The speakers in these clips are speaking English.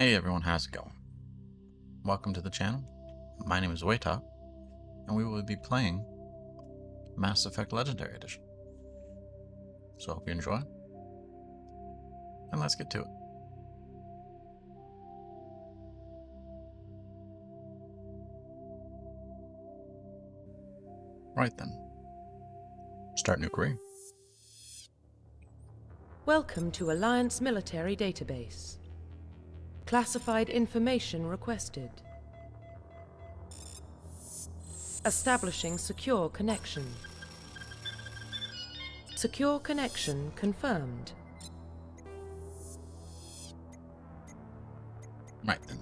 Hey everyone, how's it going? Welcome to the channel. My name is Waytop, and we will be playing Mass Effect Legendary Edition. So I hope you enjoy, and let's get to it. Right then, start new career. Welcome to Alliance Military Database. Classified information requested. Establishing secure connection. Secure connection confirmed. Right then.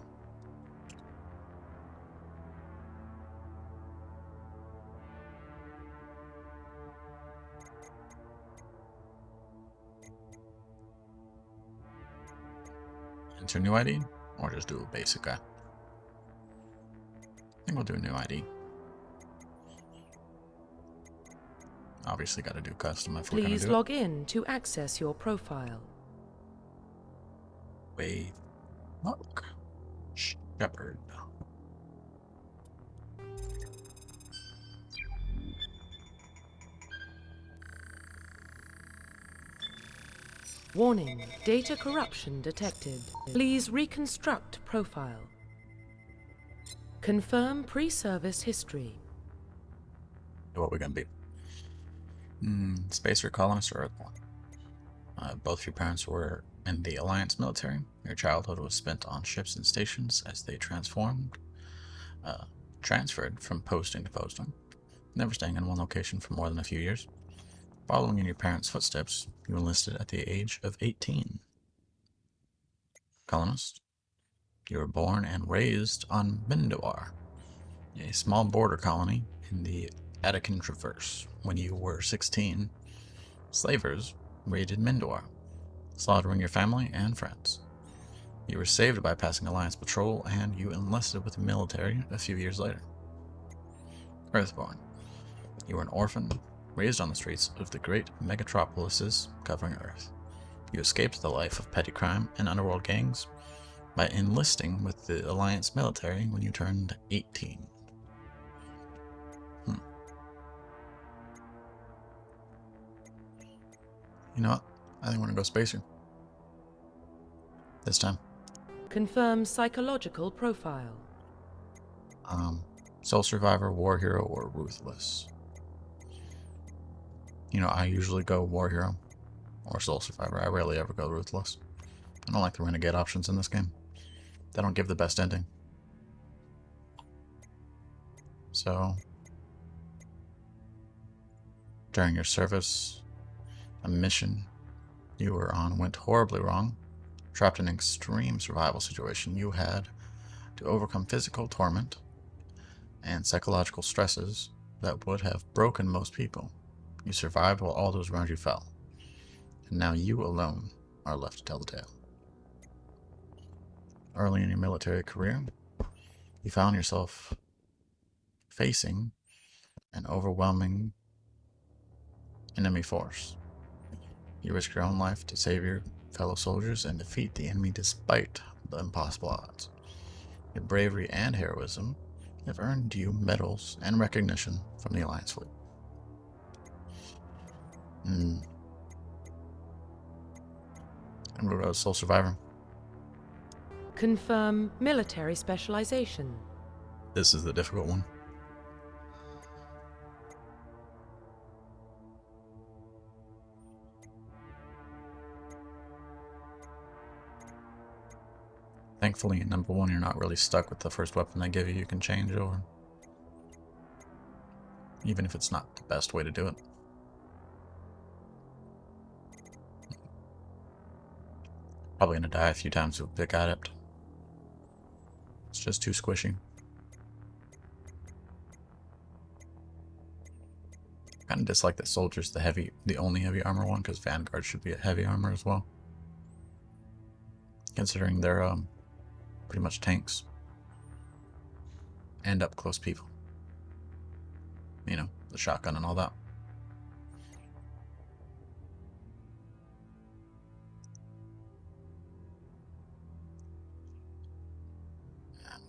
Enter new ID, or just do a basic guy. I think we'll do a new ID. Obviously got to do custom if we're going to Please do log in to access your profile. it. Look. Shepperd. Warning, data corruption detected. Please reconstruct profile. Confirm pre-service history. What we're going to be. Spacer colonist or Earthborn. Both your parents were in the Alliance military. Your childhood was spent on ships and stations as they transferred from posting to posting, never staying in one location for more than a few years. Following in your parents' footsteps, you enlisted at the age of 18. Colonist, you were born and raised on Mindowar, a small border colony in the Attican Traverse. When you were 16, slavers raided Mindowar, slaughtering your family and friends. You were saved by passing Alliance patrol, and you enlisted with the military a few years later. Earthborn, you were an orphan, raised on the streets of the great megatropolises covering Earth. You escaped the life of petty crime and underworld gangs by enlisting with the Alliance military when you turned 18. You know what? I think I'm gonna go Spacer. This time. Confirm psychological profile. Soul Survivor, War Hero, or Ruthless. You know, I usually go War Hero or Soul Survivor. I rarely ever go Ruthless. I don't like the Renegade options in this game. They don't give the best ending. So, during your service, a mission you were on went horribly wrong. Trapped in an extreme survival situation, you had to overcome physical torment and psychological stresses that would have broken most people. You survived while all those around you fell. And now you alone are left to tell the tale. Early in your military career, you found yourself facing an overwhelming enemy force. You risk your own life to save your fellow soldiers and defeat the enemy despite the impossible odds. Your bravery and heroism have earned you medals and recognition from the Alliance fleet. I'm gonna go Soul Survivor. Confirm military specialization. This is the difficult one. Thankfully, in number 1, you're not really stuck with the first weapon they give you. You can change over. Even if it's not the best way to do it. Probably gonna die a few times with Big Adept. It's just too squishy. Kinda dislike that Soldier's the only heavy armor one, because Vanguard should be a heavy armor as well. Considering they're pretty much tanks. And up close people. You know, the shotgun and all that.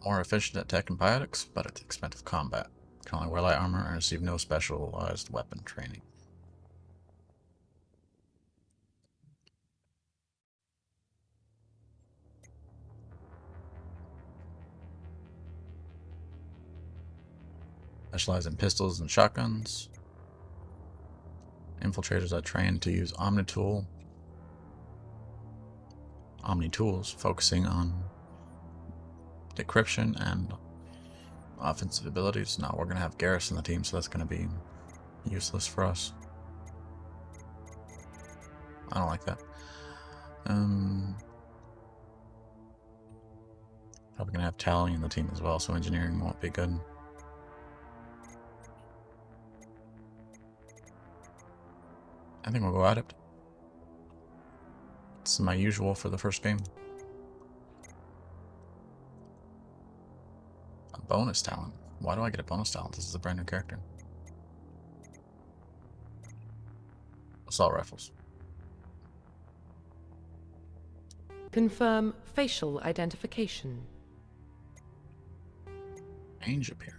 more efficient at tech and biotics, but at the expense of combat. Can only wear light armor and receive no specialized weapon training. Specialize in pistols and shotguns. Infiltrators are trained to use Omni-tools, focusing on decryption and offensive abilities. Now we're going to have Garrus in the team, so that's going to be useless for us. I don't like that. Probably going to have Tally in the team as well, so engineering won't be good. I think we'll go Adept. It's my usual for the first game. A bonus talent. Why do I get a bonus talent? This is a brand new character. Assault rifles. Confirm facial identification. Range appearance.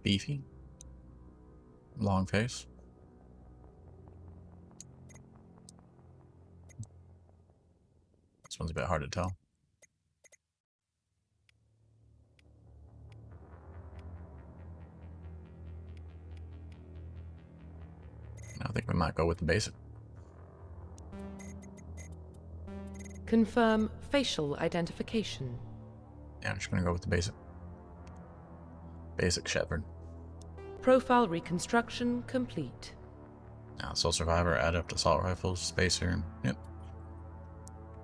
Beefy. Long face. This one's a bit hard to tell. I think we might go with the basic. Confirm facial identification. Yeah, I'm just gonna go with the basic. Basic Shepperd. Profile reconstruction complete. Now, Soul Survivor, Adept, Assault Rifles, Spacer. Yep.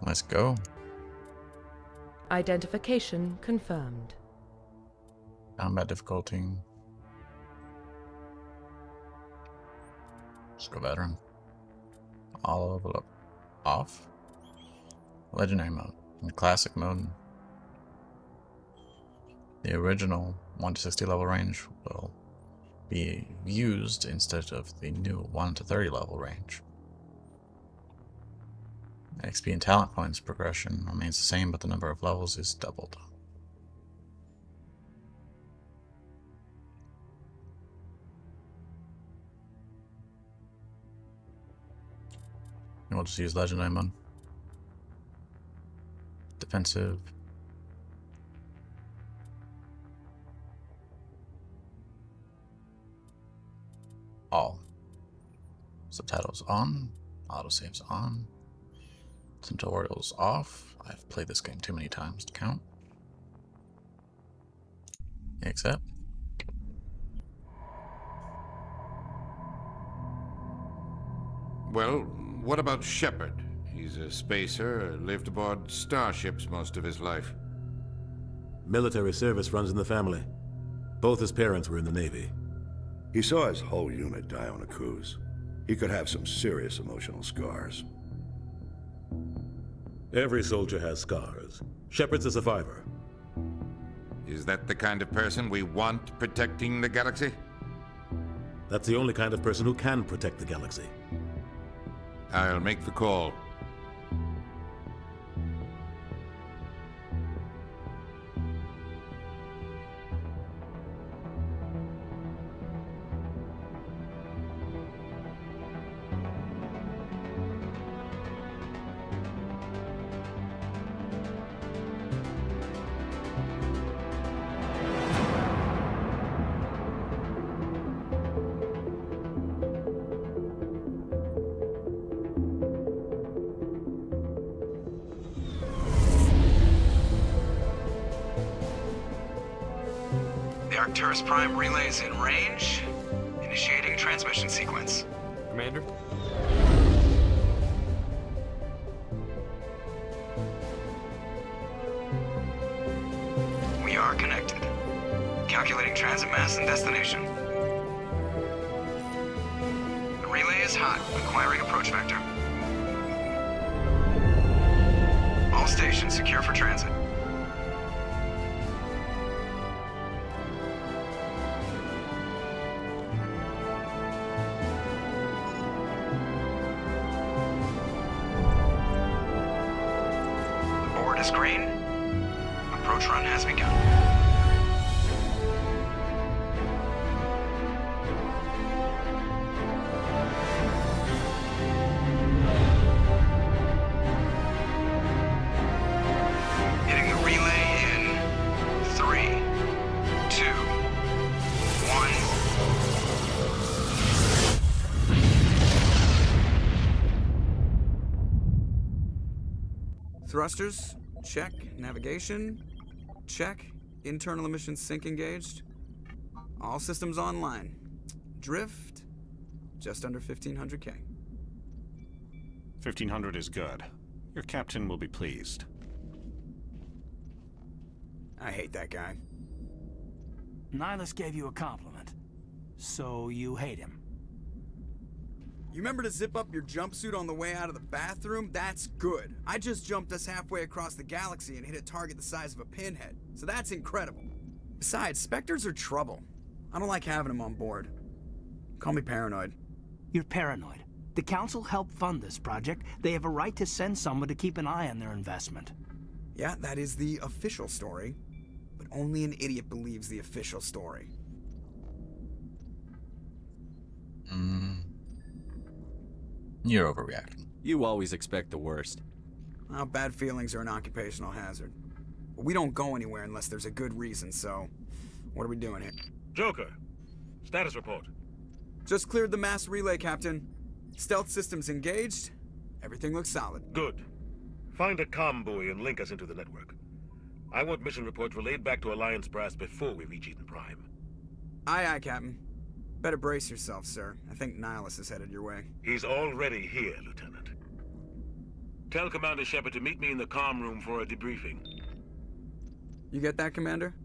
Let's go. Identification confirmed. Combat difficulty. Let's go Veteran. All level up. Off. Legendary mode. In Classic mode, the original 1 to 60 level range will be used instead of the new 1 to 30 level range. XP and talent points progression remains the same, but the number of levels is doubled. And we'll just use Legendary mode. Defensive. All. Subtitles on. Autosaves on. Tutorials off. I've played this game too many times to count. Accept. Well, what about Shepperd? He's a spacer, lived aboard starships most of his life. Military service runs in the family. Both his parents were in the Navy. He saw his whole unit die on a cruise. He could have some serious emotional scars. Every soldier has scars. Shepperd's a survivor. Is that the kind of person we want protecting the galaxy? That's the only kind of person who can protect the galaxy. I'll make the call. Arcturus Prime relays in range. Initiating transmission sequence. Commander? We are connected. Calculating transit mass and destination. The relay is hot, acquiring approach vector. All stations secure for transit. The board is green. Approach run has begun. Hitting the relay in 3, 2, 1. Thrusters, check. Navigation, check. Internal emission sync engaged. All systems online. Drift, just under 1500K. 1500 is good. Your captain will be pleased. I hate that guy. Nihilus gave you a compliment. So you hate him. You remember to zip up your jumpsuit on the way out of the bathroom? That's good. I just jumped us halfway across the galaxy and hit a target the size of a pinhead. So that's incredible. Besides, Spectres are trouble. I don't like having them on board. Call me paranoid. You're paranoid. The Council helped fund this project. They have a right to send someone to keep an eye on their investment. Yeah, that is the official story. But only an idiot believes the official story. You're overreacting. You always expect the worst. Well, bad feelings are an occupational hazard. But we don't go anywhere unless there's a good reason, so... What are we doing here? Joker, status report. Just cleared the mass relay, Captain. Stealth systems engaged. Everything looks solid. Good. Find a comm buoy and link us into the network. I want mission reports relayed back to Alliance Brass before we reach Eden Prime. Aye, aye, Captain. Better brace yourself, sir. I think Nihilus is headed your way. He's already here, Lieutenant. Tell Commander Shepperd to meet me in the comm room for a debriefing. You get that, Commander?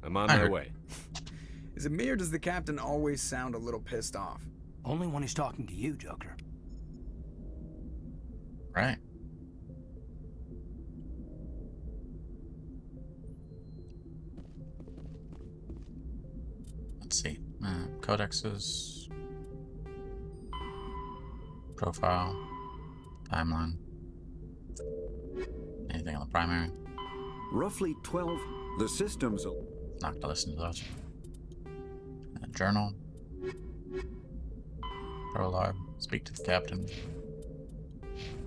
I'm on my way. Is it me or does the Captain always sound a little pissed off? Only when he's talking to you, Joker. Right. Let's see. Codexes. Profile. Timeline. Anything on the primary? Roughly 12. The systems... Not gonna listen to those. Journal. Prologue. Speak to the captain.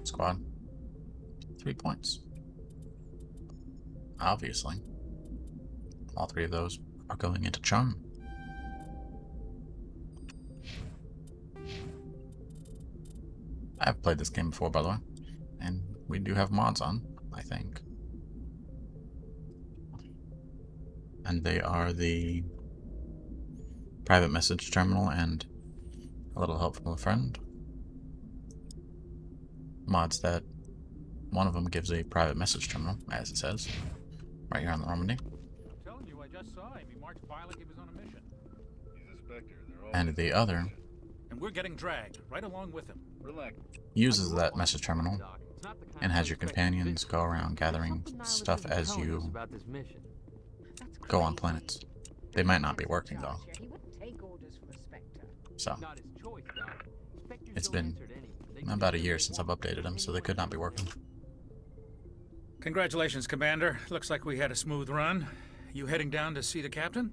Squad. 3 points. Obviously. All 3 of those are going into Chum. I've played this game before, by the way. And we do have mods on, I think. And they are the private message terminal and a little help from a friend. Mods that one of them gives a private message terminal, as it says, right here on the Normandy. I'm telling you, I just saw him. He marched by like he was on a mission. He's a Spectre. They're all And the other And we're getting dragged right along with him. Relax. uses that message terminal and has your companions go around gathering stuff as you go on planets. They might not be working though. So it's been about a year since I've updated them, so they could not be working. Congratulations, Commander. Looks like we had a smooth run. You heading down to see the captain?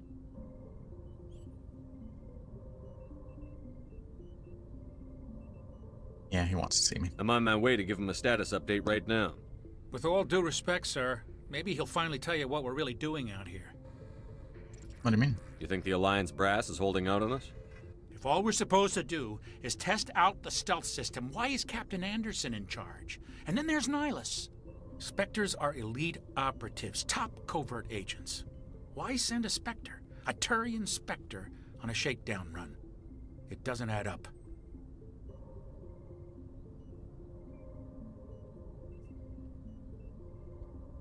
Yeah, he wants to see me. I'm on my way to give him a status update right now. With all due respect, sir, maybe he'll finally tell you what we're really doing out here. What do you mean? You think the Alliance brass is holding out on us? If all we're supposed to do is test out the stealth system, why is Captain Anderson in charge? And then there's Nihilus. Spectres are elite operatives, top covert agents. Why send a Spectre, a Turian Spectre, on a shakedown run? It doesn't add up.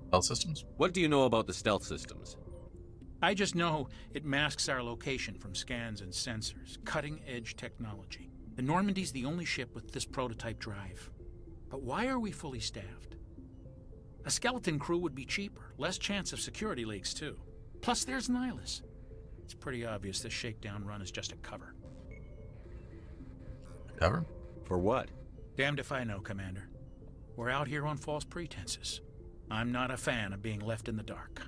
Stealth systems? What do you know about the stealth systems? I just know it masks our location from scans and sensors. Cutting-edge technology. The Normandy's the only ship with this prototype drive. But why are we fully staffed? A skeleton crew would be cheaper, less chance of security leaks too. Plus there's Nihilus. It's pretty obvious this shakedown run is just a cover. Cover? For what? Damned if I know, Commander. We're out here on false pretenses. I'm not a fan of being left in the dark.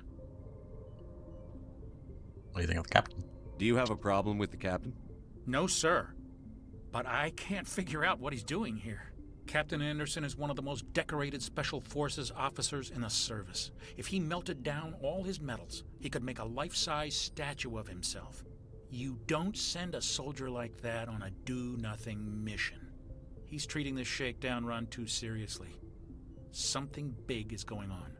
What do you think of the captain? Do you have a problem with the captain? No, sir. But I can't figure out what he's doing here. Captain Anderson is one of the most decorated Special Forces officers in the service. If he melted down all his medals, he could make a life-size statue of himself. You don't send a soldier like that on a do-nothing mission. He's treating this shakedown run too seriously. Something big is going on.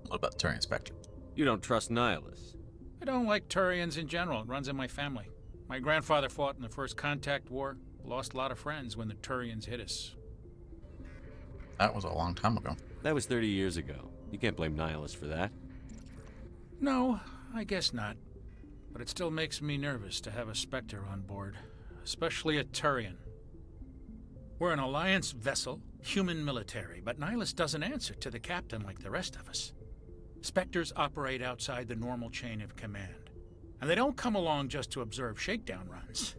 What about the Turian Spectre? You don't trust Nihilus? I don't like Turians in general. It runs in my family. My grandfather fought in the First Contact War. Lost a lot of friends when the Turians hit us. That was a long time ago. That was 30 years ago. You can't blame Nihilus for that. No, I guess not. But it still makes me nervous to have a Spectre on board. Especially a Turian. We're an Alliance vessel, human military, but Nihilus doesn't answer to the captain like the rest of us. Spectres operate outside the normal chain of command. And they don't come along just to observe shakedown runs.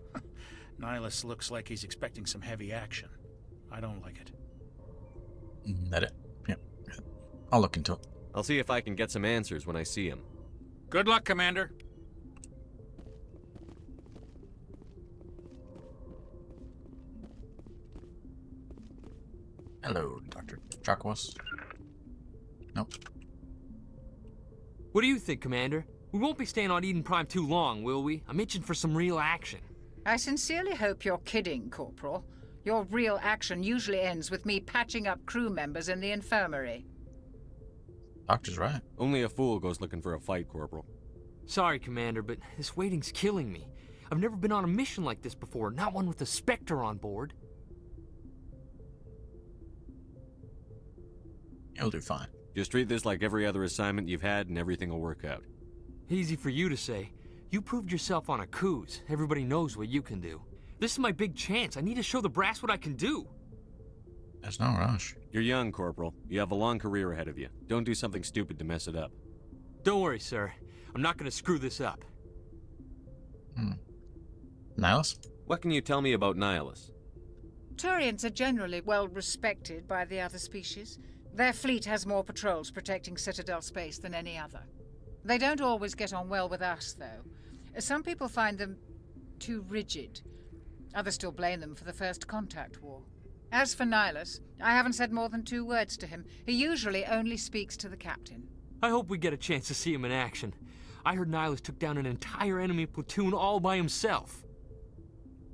Nihilus looks like he's expecting some heavy action. I don't like it. That it? Yep. I'll look into it. I'll see if I can get some answers when I see him. Good luck, Commander. Hello, Dr. Chakwas. Nope. What do you think, Commander? We won't be staying on Eden Prime too long, will we? I'm itching for some real action. I sincerely hope you're kidding, Corporal. Your real action usually ends with me patching up crew members in the infirmary. Doctor's right. Only a fool goes looking for a fight, Corporal. Sorry, Commander, but this waiting's killing me. I've never been on a mission like this before, not one with a Spectre on board. You'll do fine. Just treat this like every other assignment you've had and everything will work out. Easy for you to say. You proved yourself on a cruise. Everybody knows what you can do. This is my big chance. I need to show the brass what I can do. There's no rush. You're young, Corporal. You have a long career ahead of you. Don't do something stupid to mess it up. Don't worry, sir. I'm not going to screw this up. Nihilus? What can you tell me about Nihilus? Turians are generally well respected by the other species. Their fleet has more patrols protecting Citadel space than any other. They don't always get on well with us, though. Some people find them too rigid. Others still blame them for the First Contact War. As for Nihilus, I haven't said more than 2 words to him. He usually only speaks to the captain. I hope we get a chance to see him in action. I heard Nihilus took down an entire enemy platoon all by himself.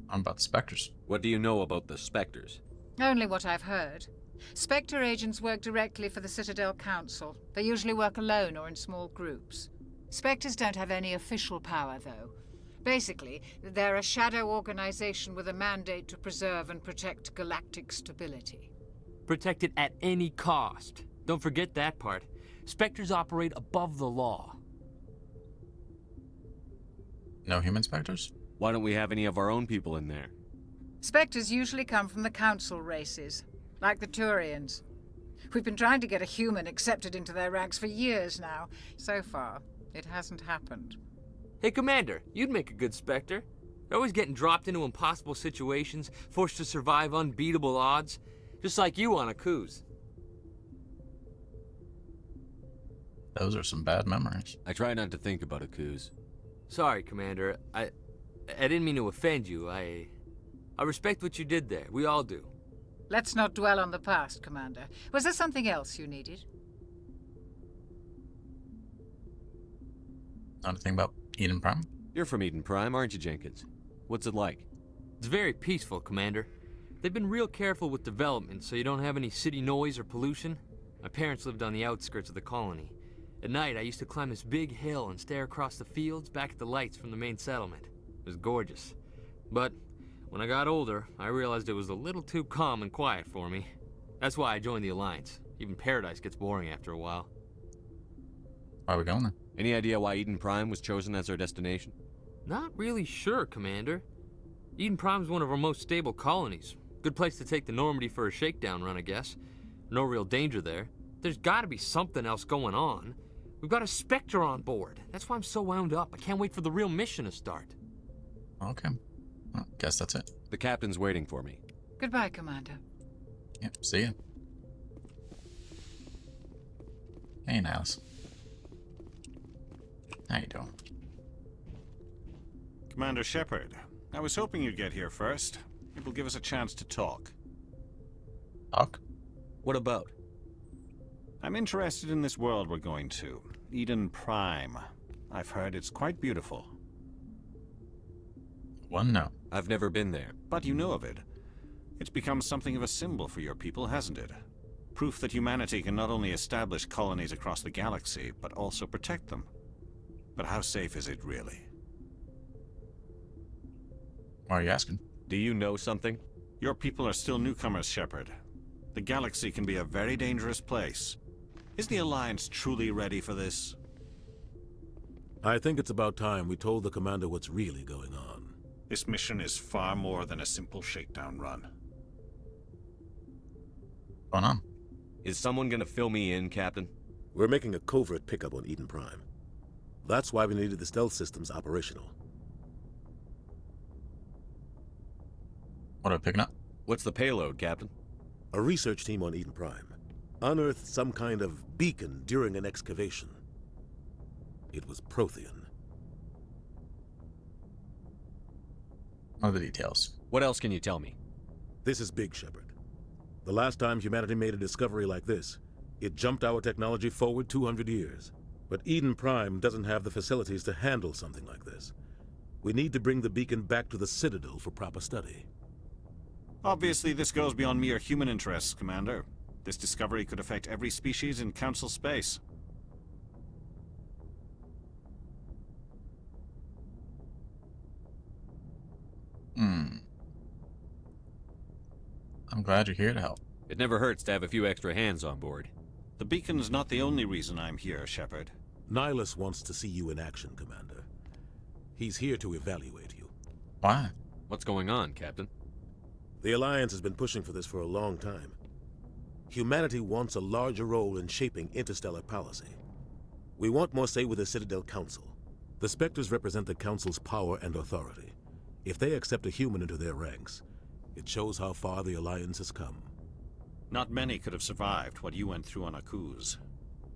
I'm about the Spectres. What do you know about the Spectres? Only what I've heard. Spectre agents work directly for the Citadel Council. They usually work alone or in small groups. Spectres don't have any official power, though. Basically, they're a shadow organization with a mandate to preserve and protect galactic stability. Protect it at any cost. Don't forget that part. Spectres operate above the law. No human Spectres? Why don't we have any of our own people in there? Spectres usually come from the Council races, like the Turians. We've been trying to get a human accepted into their ranks for years now. So far, it hasn't happened. Hey, Commander, you'd make a good Spectre. They're always getting dropped into impossible situations, forced to survive unbeatable odds, just like you on a cruise. Those are some bad memories. I try not to think about a cruise. Sorry, Commander. I didn't mean to offend you. I respect what you did there. We all do. Let's not dwell on the past, Commander. Was there something else you needed? Not a thing about Eden Prime? You're from Eden Prime, aren't you, Jenkins? What's it like? It's very peaceful, Commander. They've been real careful with development, so you don't have any city noise or pollution. My parents lived on the outskirts of the colony. At night, I used to climb this big hill and stare across the fields back at the lights from the main settlement. It was gorgeous. But when I got older, I realized it was a little too calm and quiet for me. That's why I joined the Alliance. Even Paradise gets boring after a while. Why are we going there? Any idea why Eden Prime was chosen as our destination? Not really sure, Commander. Eden Prime's one of our most stable colonies. Good place to take the Normandy for a shakedown run, I guess. No real danger there. There's gotta be something else going on. We've got a Spectre on board. That's why I'm so wound up. I can't wait for the real mission to start. Okay. Well, guess that's it. The captain's waiting for me. Goodbye, Commander. Yep, see ya. Hey, Niles. How you doing? Commander Shepperd, I was hoping you'd get here first. It will give us a chance to talk. Talk? What about? I'm interested in this world we're going to. Eden Prime. I've heard it's quite beautiful. One, no. I've never been there. But you know of it. It's become something of a symbol for your people, hasn't it? Proof that humanity can not only establish colonies across the galaxy, but also protect them. But how safe is it really? Why are you asking? Do you know something? Your people are still newcomers, Shepperd. The galaxy can be a very dangerous place. Is the Alliance truly ready for this? I think it's about time we told the commander what's really going on. This mission is far more than a simple shakedown run. What's going on? Is someone gonna fill me in, Captain? We're making a covert pickup on Eden Prime. That's why we needed the stealth systems operational. What are we picking up? What's the payload, Captain? A research team on Eden Prime unearthed some kind of beacon during an excavation. It was Prothean. What are the details? What else can you tell me? This is big, Shepperd. The last time humanity made a discovery like this, it jumped our technology forward 200 years. But Eden Prime doesn't have the facilities to handle something like this. We need to bring the beacon back to the Citadel for proper study. Obviously, this goes beyond mere human interests, Commander. This discovery could affect every species in Council space. I'm glad you're here to help. It never hurts to have a few extra hands on board. The beacon's not the only reason I'm here, Shepperd. Nihilus wants to see you in action, Commander. He's here to evaluate you. Why? What's going on, Captain? The Alliance has been pushing for this for a long time. Humanity wants a larger role in shaping interstellar policy. We want more say with the Citadel Council. The Spectres represent the Council's power and authority. If they accept a human into their ranks, it shows how far the Alliance has come. Not many could have survived what you went through on Akuz.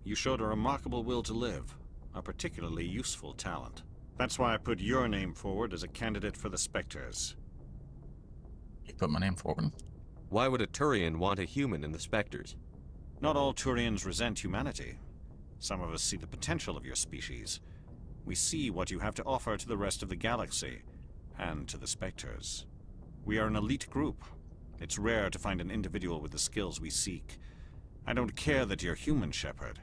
You showed a remarkable will to live, a particularly useful talent. That's why I put your name forward as a candidate for the Spectres. You put my name forward? Why would a Turian want a human in the Spectres? Not all Turians resent humanity. Some of us see the potential of your species. We see what you have to offer to the rest of the galaxy, and to the Spectres. We are an elite group. It's rare to find an individual with the skills we seek. I don't care that you're human, Shepperd.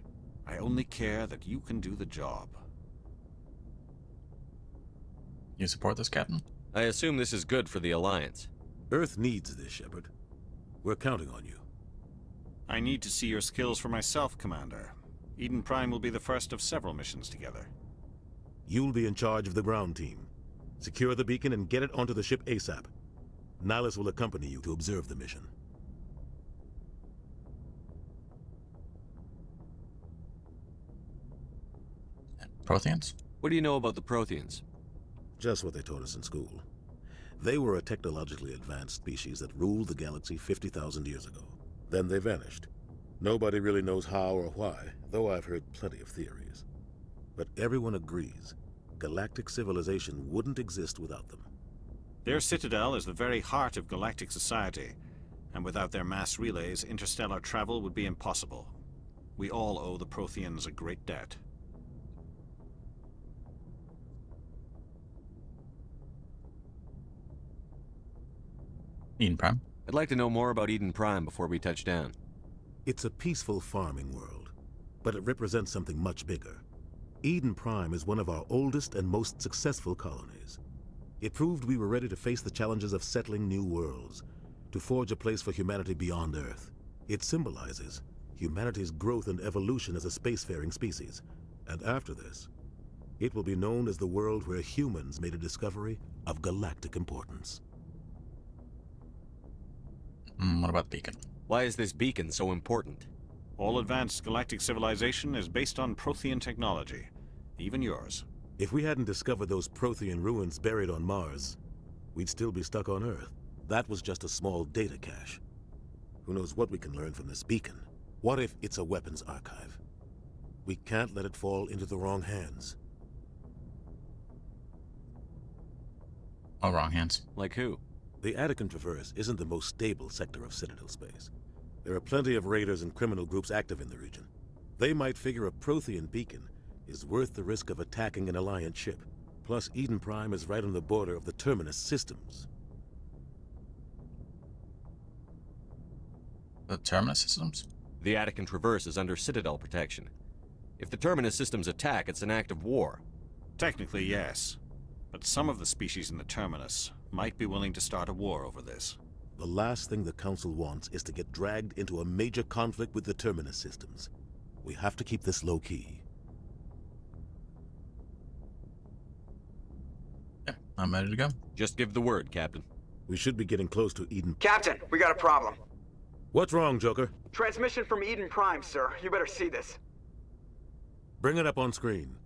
I only care that you can do the job. You support this, Captain? I assume this is good for the Alliance. Earth needs this, Shepperd. We're counting on you. I need to see your skills for myself, Commander. Eden Prime will be the first of several missions together. You'll be in charge of the ground team. Secure the beacon and get it onto the ship ASAP. Nihilus will accompany you to observe the mission. Protheans? What do you know about the Protheans? Just what they taught us in school. They were a technologically advanced species that ruled the galaxy 50,000 years ago. Then they vanished. Nobody really knows how or why, though I've heard plenty of theories. But everyone agrees, galactic civilization wouldn't exist without them. Their citadel is the very heart of galactic society, and without their mass relays, interstellar travel would be impossible. We all owe the Protheans a great debt. Eden Prime? I'd like to know more about Eden Prime before we touch down. It's a peaceful farming world, but it represents something much bigger. Eden Prime is one of our oldest and most successful colonies. It proved we were ready to face the challenges of settling new worlds, to forge a place for humanity beyond Earth. It symbolizes humanity's growth and evolution as a spacefaring species. And after this, It will be known as the world where humans made a discovery of galactic importance. What about the beacon? Why is this beacon so important? All advanced galactic civilization is based on Prothean technology. Even yours. If we hadn't discovered those Prothean ruins buried on Mars, we'd still be stuck on Earth. That was just a small data cache. Who knows what we can learn from this beacon? What if it's a weapons archive? We can't let it fall into the wrong hands. Oh, wrong hands. Like who? The Attican Traverse isn't the most stable sector of Citadel space. There are plenty of raiders and criminal groups active in the region. They might figure a Prothean beacon is worth the risk of attacking an Alliance ship. Plus, Eden Prime is right on the border of the Terminus systems. The Terminus systems? The Attican Traverse is under Citadel protection. If the Terminus systems attack, it's an act of war. Technically, yes. But some of the species in the Terminus might be willing to start a war over this. The last thing the Council wants is to get dragged into a major conflict with the Terminus systems. We have to keep this low-key. Yeah, I'm ready to go. Just give the word, Captain. We should be getting close to Eden. Captain, we got a problem. What's wrong, Joker? Transmission from Eden Prime, sir. You better see this. Bring it up on screen.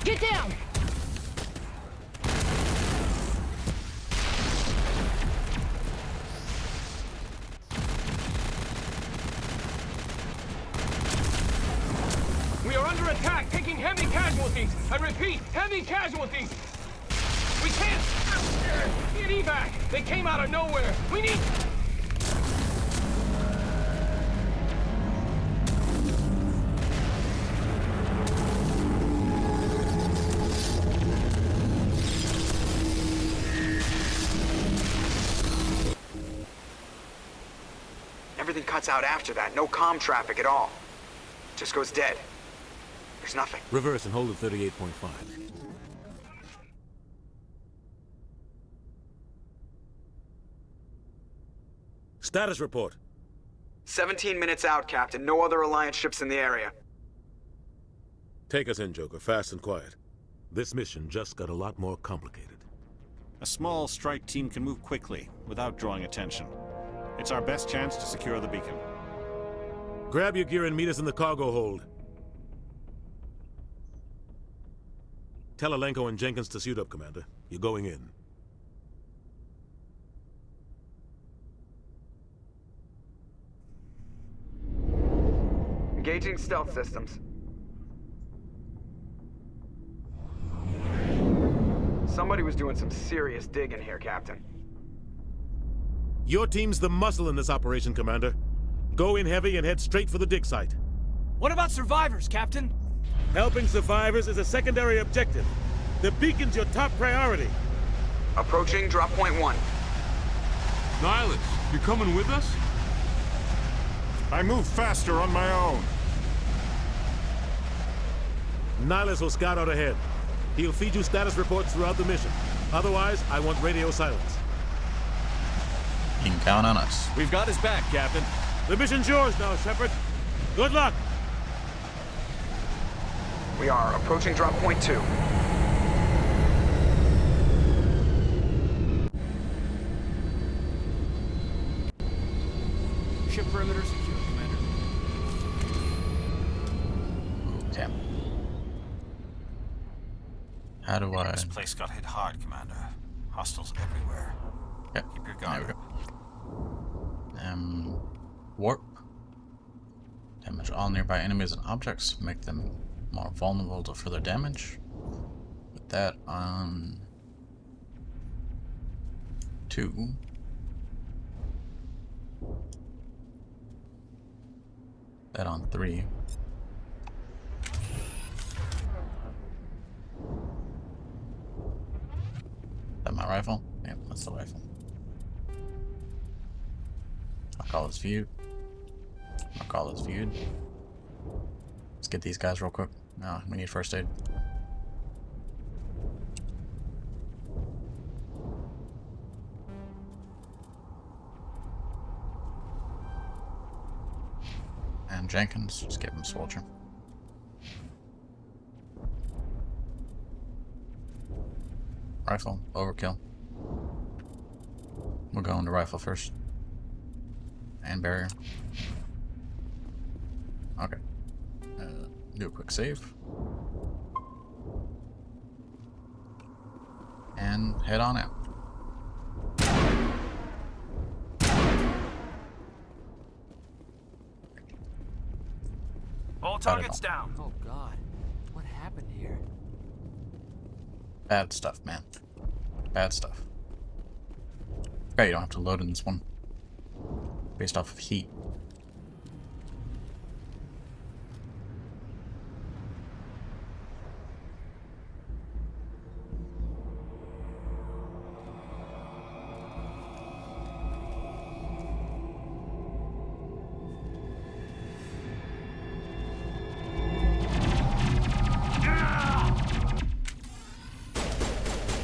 Get down! We are under attack, taking heavy casualties. I repeat, heavy casualties. We can't get evac. They came out of nowhere. We need... Everything cuts out after that. No comm traffic at all. Just goes dead. There's nothing. Reverse and hold at 38.5. Status report. 17 minutes out, Captain. No other Alliance ships in the area. Take us in, Joker, fast and quiet. This mission just got a lot more complicated. A small strike team can move quickly, without drawing attention. It's our best chance to secure the beacon. Grab your gear and meet us in the cargo hold. Tell Alenko and Jenkins to suit up, Commander. You're going in. Engaging stealth systems. Somebody was doing some serious digging here, Captain. Your team's the muscle in this operation, Commander. Go in heavy and head straight for the dig site. What about survivors, Captain? Helping survivors is a secondary objective. The beacon's your top priority. Approaching drop point 1. Nihilus, you coming with us? I move faster on my own. Nihilus will scout out ahead. He'll feed you status reports throughout the mission. Otherwise, I want radio silence. You can count on us. We've got his back, Captain. The mission's yours now, Shepperd. Good luck! We are approaching drop point 2. Ship perimeter secure, Commander. Okay. How do I... This place got hit hard, Commander. Hostiles everywhere. Yep. Keep your guard up. Warp. Damage all nearby enemies and objects. Make them more vulnerable to further damage. Put that on 2. That on 3. That my rifle? Yep, that's the rifle. I'll call this viewed. I'll call this viewed. Let's get these guys real quick. No, we need first aid. And Jenkins, just give him a soldier. Rifle, overkill. We'll go into rifle first. And barrier. Okay. Do a quick save. And head on out. All targets down. Oh God, what happened here? Bad stuff, man. Bad stuff. Okay, you don't have to load in this one. Based off of heat.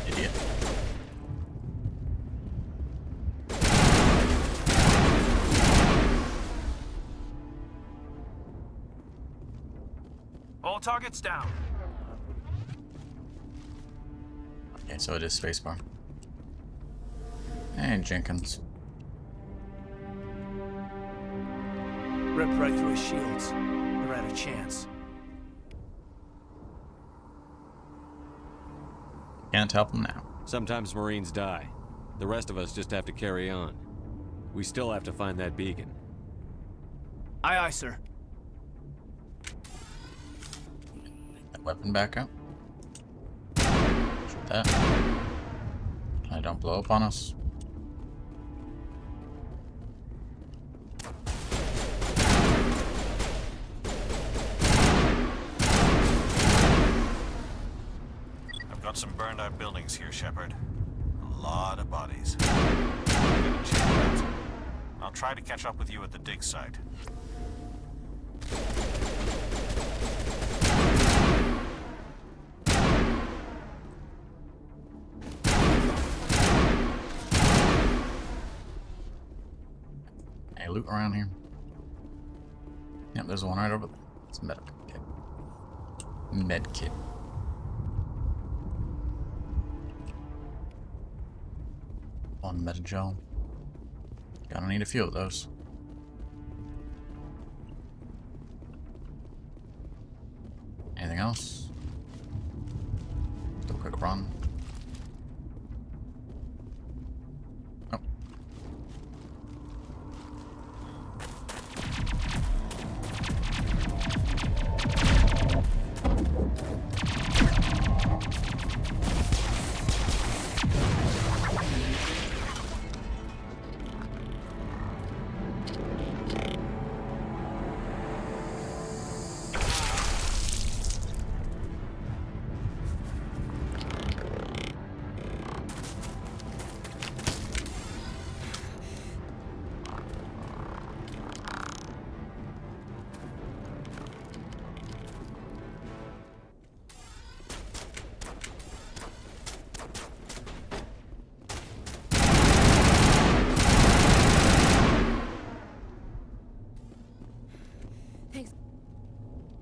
Idiot. All targets down. Okay, so it is spacebar. And Jenkins. Ripped right through his shields. They're out of chance. Can't help him now. Sometimes Marines die. The rest of us just have to carry on. We still have to find that beacon. Aye, aye, sir. That weapon back up. Shoot that. I don't blow up on us. I've got some burned out buildings here, Shepperd. A lot of bodies. I'm gonna check it out. I'll try to catch up with you at the dig site. Any loot around here? Yep, there's one right over there. It's a medical kit. Med kit. One metagel. Gonna need a few of those. Anything else? Do a quick run. Oh.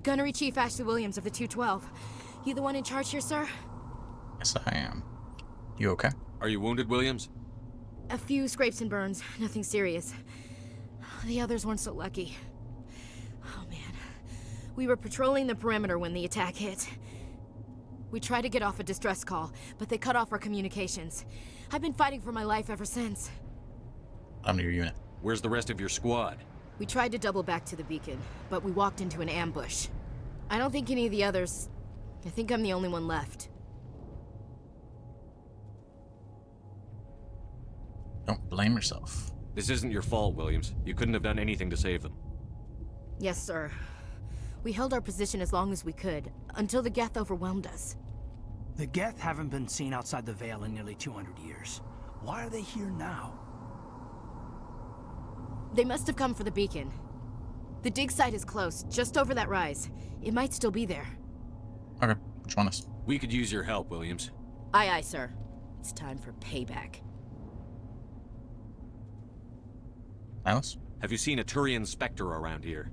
Gunnery Chief Ashley Williams of the 212. You the one in charge here, sir? Yes, I am. You okay? Are you wounded, Williams? A few scrapes and burns, nothing serious. The others weren't so lucky. Oh man. We were patrolling the perimeter when the attack hit. We tried to get off a distress call, but they cut off our communications. I've been fighting for my life ever since. I'm your unit. Where's the rest of your squad? We tried to double back to the beacon, but we walked into an ambush. I don't think any of the others... I think I'm the only one left. Don't blame yourself. This isn't your fault, Williams. You couldn't have done anything to save them. Yes, sir. We held our position as long as we could, until the Geth overwhelmed us. The Geth haven't been seen outside the Veil in nearly 200 years. Why are they here now? They must have come for the beacon. The dig site is close, just over that rise. It might still be there. Okay, join us. We could use your help, Williams. Aye, aye, sir. It's time for payback. Alice? Have you seen a Turian Spectre around here?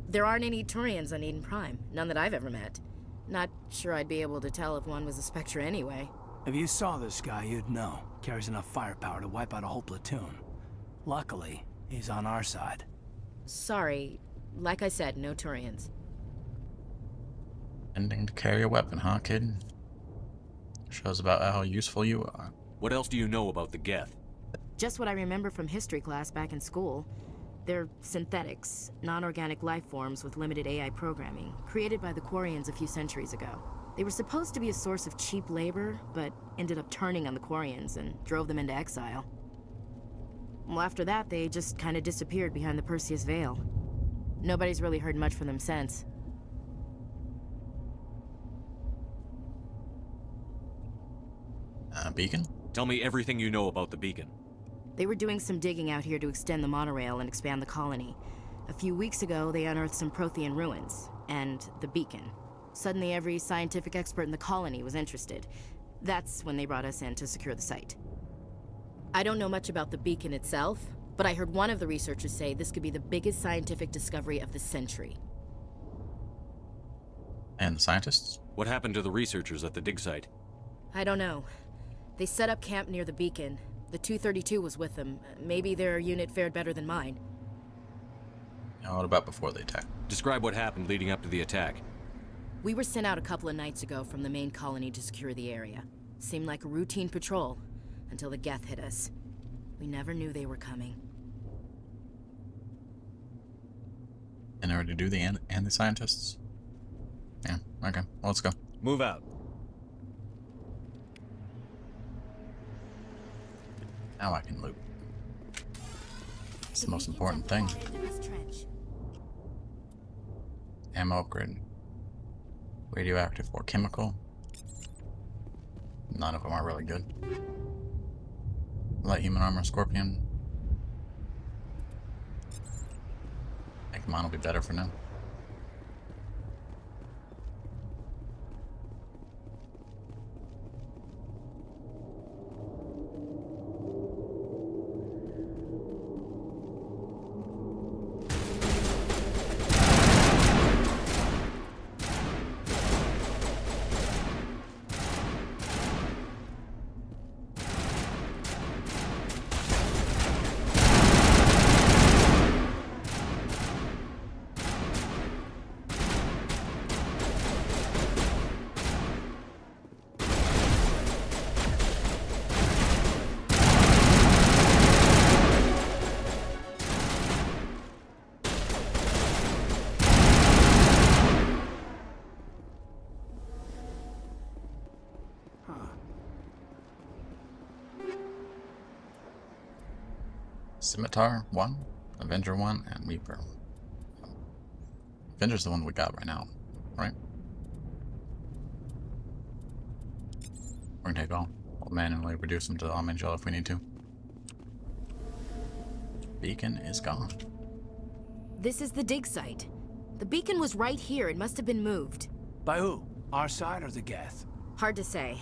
There aren't any Turians on Eden Prime. None that I've ever met. Not sure I'd be able to tell if one was a Spectre anyway. If you saw this guy, you'd know. Carries enough firepower to wipe out a whole platoon. Luckily, he's on our side. Sorry. Like I said, no Turians. Ending to carry a weapon, huh, kid? Shows about how useful you are. What else do you know about the Geth? Just what I remember from history class back in school. They're synthetics, non-organic life forms with limited AI programming, created by the Quarians a few centuries ago. They were supposed to be a source of cheap labor, but ended up turning on the Quarians and drove them into exile. Well, after that, they just kind of disappeared behind the Perseus Veil. Nobody's really heard much from them since. Beacon? Tell me everything you know about the beacon. They were doing some digging out here to extend the monorail and expand the colony. A few weeks ago, they unearthed some Prothean ruins, and the beacon. Suddenly, every scientific expert in the colony was interested. That's when they brought us in to secure the site. I don't know much about the beacon itself, but I heard one of the researchers say this could be the biggest scientific discovery of the century. And the scientists? What happened to the researchers at the dig site? I don't know. They set up camp near the beacon. The 232 was with them. Maybe their unit fared better than mine. Now, what about before the attack? Describe what happened leading up to the attack. We were sent out a couple of nights ago from the main colony to secure the area. Seemed like a routine patrol, until the Geth hit us. We never knew they were coming. In order to do the and the scientists? Yeah, okay. Well, let's go. Move out. Now I can loot. It's the most important thing. Ammo upgrade. Radioactive or chemical. None of them are really good. Light human armor, scorpion. I think mine will be better for now. Scimitar 1, Avenger 1, and Reaper. Avenger's the one we got right now, right? We're gonna take all. We'll manually reduce them to Almangel if we need to. Beacon is gone. This is the dig site. The beacon was right here. It must have been moved. By who? Our side or the Geth? Hard to say.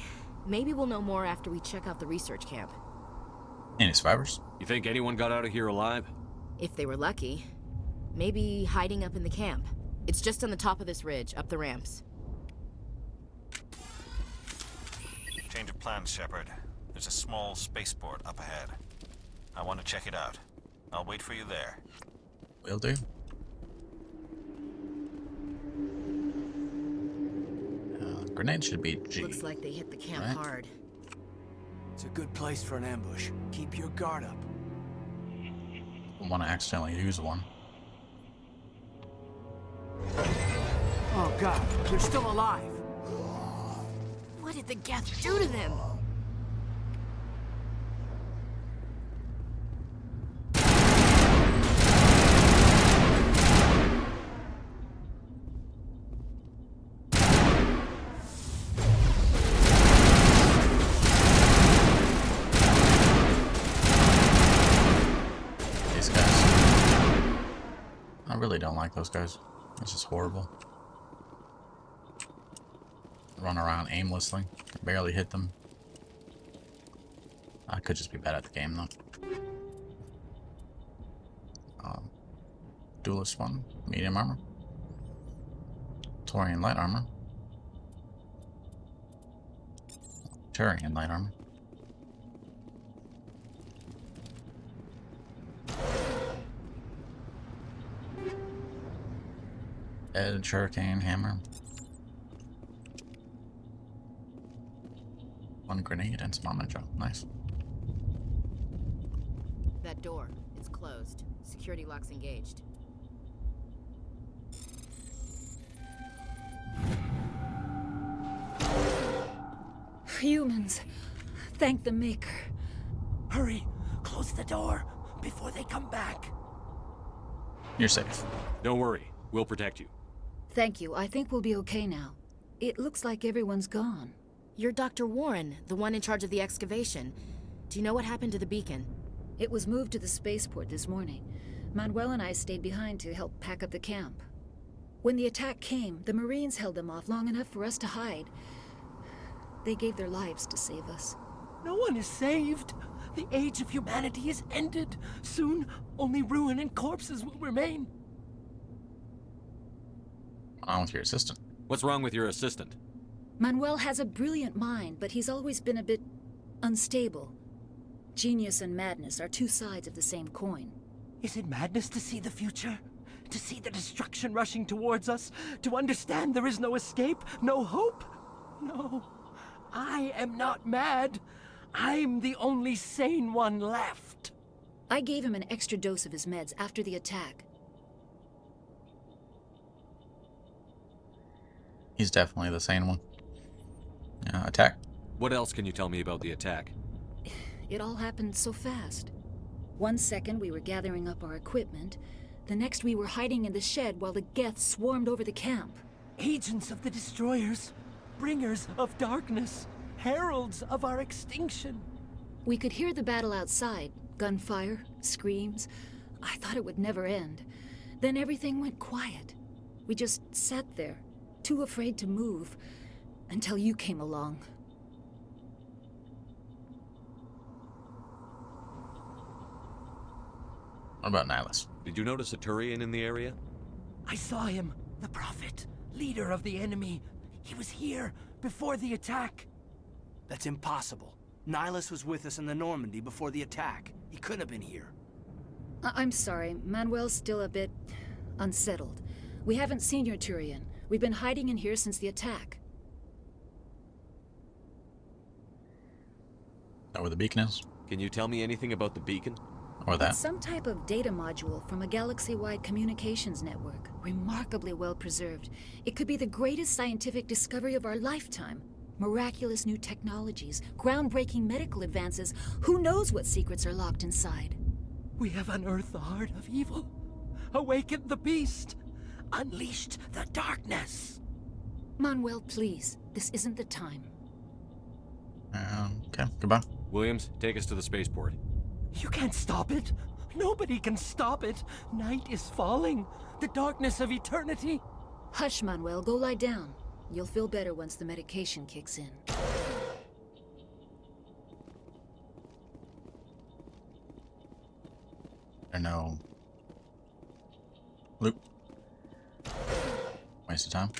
Maybe we'll know more after we check out the research camp. Any survivors? You think anyone got out of here alive? If they were lucky. Maybe hiding up in the camp. It's just on the top of this ridge, up the ramps. Change of plans, Shepperd. There's a small spaceport up ahead. I want to check it out. I'll wait for you there. Will do. Grenade should be G. Looks like they hit the camp right? hard. It's a good place for an ambush. Keep your guard up. Don't want to accidentally use one. Oh god, they're still alive. What did the Geth do to them? I really don't like those guys. This is horrible. Run around aimlessly. Barely hit them. I could just be bad at the game though. Duelist 1, medium armor. Turian light armor. Turian light armor. Edge hurricane hammer. One grenade and some armor jump. Nice. That door, it's closed. Security lock's engaged. Humans. Thank the Maker. Hurry, close the door before they come back. You're safe. Don't worry, we'll protect you. Thank you. I think we'll be okay now. It looks like everyone's gone. You're Dr. Warren, the one in charge of the excavation. Do you know what happened to the beacon? It was moved to the spaceport this morning. Manuel and I stayed behind to help pack up the camp. When the attack came, the Marines held them off long enough for us to hide. They gave their lives to save us. No one is saved. The age of humanity is ended. Soon, only ruin and corpses will remain. What's wrong with your assistant? What's wrong with your assistant? Manuel has a brilliant mind, but he's always been a bit unstable. Genius and madness are two sides of the same coin. Is it madness to see the future? To see the destruction rushing towards us? To understand there is no escape? No hope? No. I am not mad. I'm the only sane one left. I gave him an extra dose of his meds after the attack. He's definitely the sane one. Attack. What else can you tell me about the attack? It all happened so fast. 1 second we were gathering up our equipment. The next we were hiding in the shed while the Geth swarmed over the camp. Agents of the destroyers. Bringers of darkness. Heralds of our extinction. We could hear the battle outside. Gunfire, screams. I thought it would never end. Then everything went quiet. We just sat there, too afraid to move, until you came along. What about Nihilus? Did you notice a Turian in the area? I saw him. The Prophet. Leader of the enemy. He was here before the attack. That's impossible. Nihilus was with us in the Normandy before the attack. He couldn't have been here. I'm sorry. Manuel's still a bit unsettled. We haven't seen your Turian. We've been hiding in here since the attack. That where the beacon is? Can you tell me anything about the beacon? Or that? It's some type of data module from a galaxy-wide communications network. Remarkably well preserved. It could be the greatest scientific discovery of our lifetime. Miraculous new technologies, groundbreaking medical advances. Who knows what secrets are locked inside? We have unearthed the heart of evil. Awakened the beast. Unleashed the darkness. Manuel, please. This isn't the time. Okay, goodbye. Williams, take us to the spaceport. You can't stop it. Nobody can stop it. Night is falling. The darkness of eternity. Hush, Manuel. Go lie down. You'll feel better once the medication kicks in. Or no. Luke. Waste of time.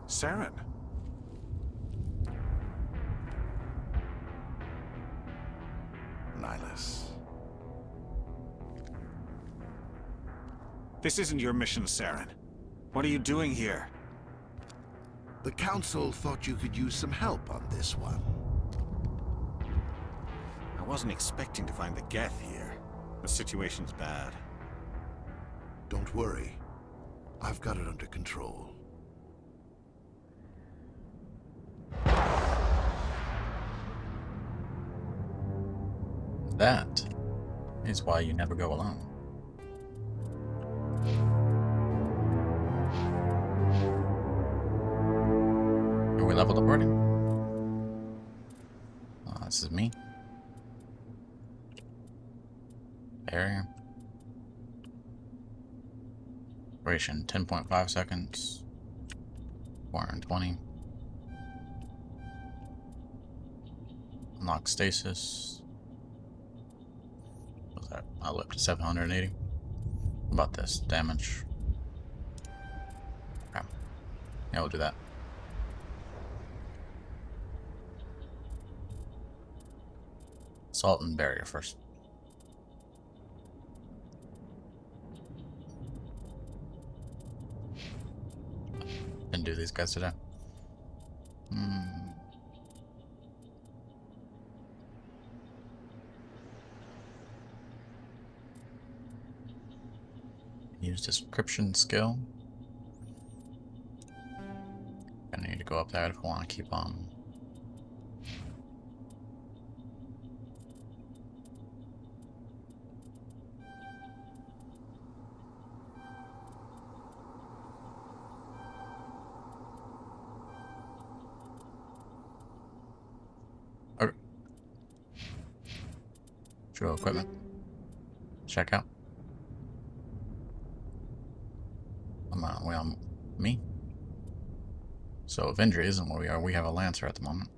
Saren. Nihilus. This isn't your mission, Saren. What are you doing here? The Council thought you could use some help on this one. I wasn't expecting to find the Geth here. The situation's bad. Don't worry. I've got it under control. That is why you never go alone. Here we level the party. This is me. Barrier. Duration 10.5 seconds. 420. Unlock stasis. What's that? I'll up to 780. What about this? Damage. Okay. Yeah, we'll do that. Salt and barrier first. Didn't do these guys today. Use description skill. I need to go up there if I want to keep on. Okay. Show equipment. Check out. We on me. So Avengers isn't where we are. We have a Lancer at the moment.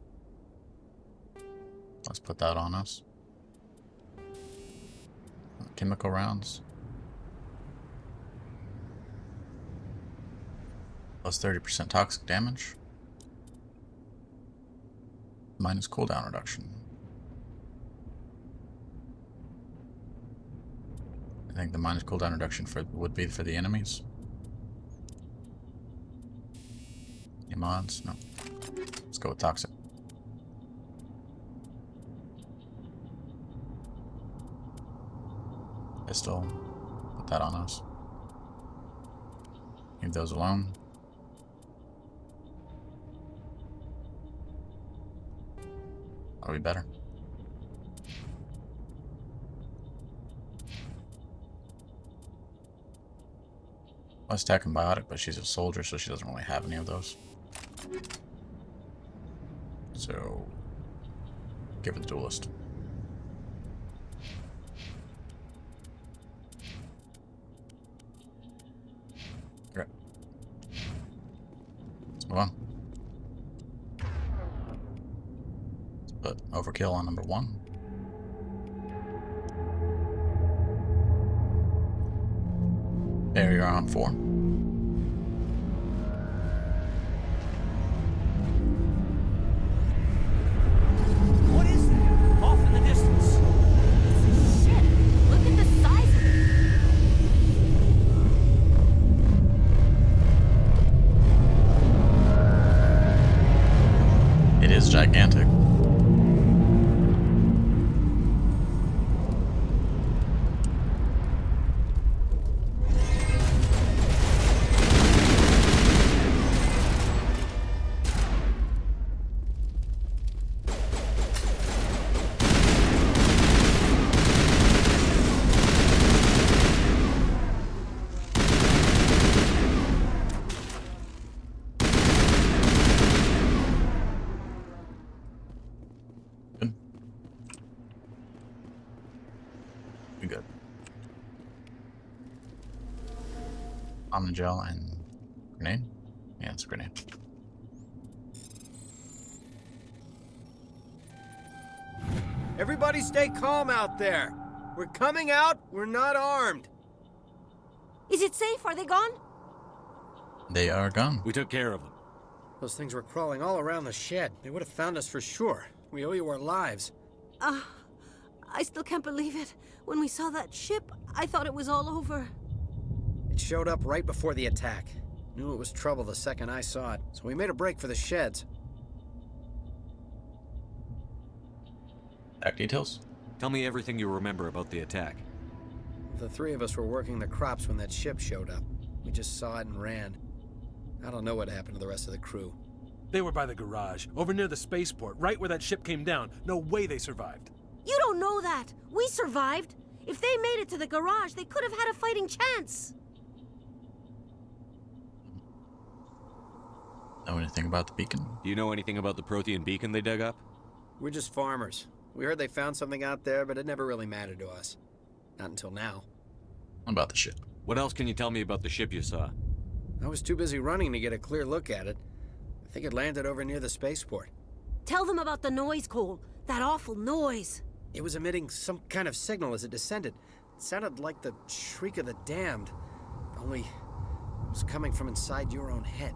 Let's put that on us. Chemical rounds. Plus 30% toxic damage. Minus cooldown reduction. I think the minus cooldown reduction would be for the enemies. Any mods? No. Let's go with toxic. Pistol. Put that on us. Leave those alone. That'll be better. Let's attack and biotic, but she's a soldier, so she doesn't really have any of those. So, give it the duelist. Okay. Let's move on. Let's put overkill on number 1. Barrier on 4. What is that? Off in the distance. Shit! Look at the size of it. It is gigantic. Good. Omnigel and grenade? Yeah, it's a grenade. Everybody stay calm out there. We're coming out, we're not armed. Is it safe? Are they gone? They are gone. We took care of them. Those things were crawling all around the shed. They would have found us for sure. We owe you our lives. I still can't believe it. When we saw that ship, I thought it was all over. It showed up right before the attack. Knew it was trouble the second I saw it, so we made a break for the sheds. Back details? Tell me everything you remember about the attack. The three of us were working the crops when that ship showed up. We just saw it and ran. I don't know what happened to the rest of the crew. They were by the garage, over near the spaceport, right where that ship came down. No way they survived. You don't know that. We survived. If they made it to the garage, they could have had a fighting chance. Know anything about the beacon? Do you know anything about the Prothean beacon they dug up? We're just farmers. We heard they found something out there, but it never really mattered to us. Not until now. What about the ship? What else can you tell me about the ship you saw? I was too busy running to get a clear look at it. I think it landed over near the spaceport. Tell them about the noise, Cole. That awful noise. It was emitting some kind of signal as it descended. It sounded like the shriek of the damned. Only it was coming from inside your own head.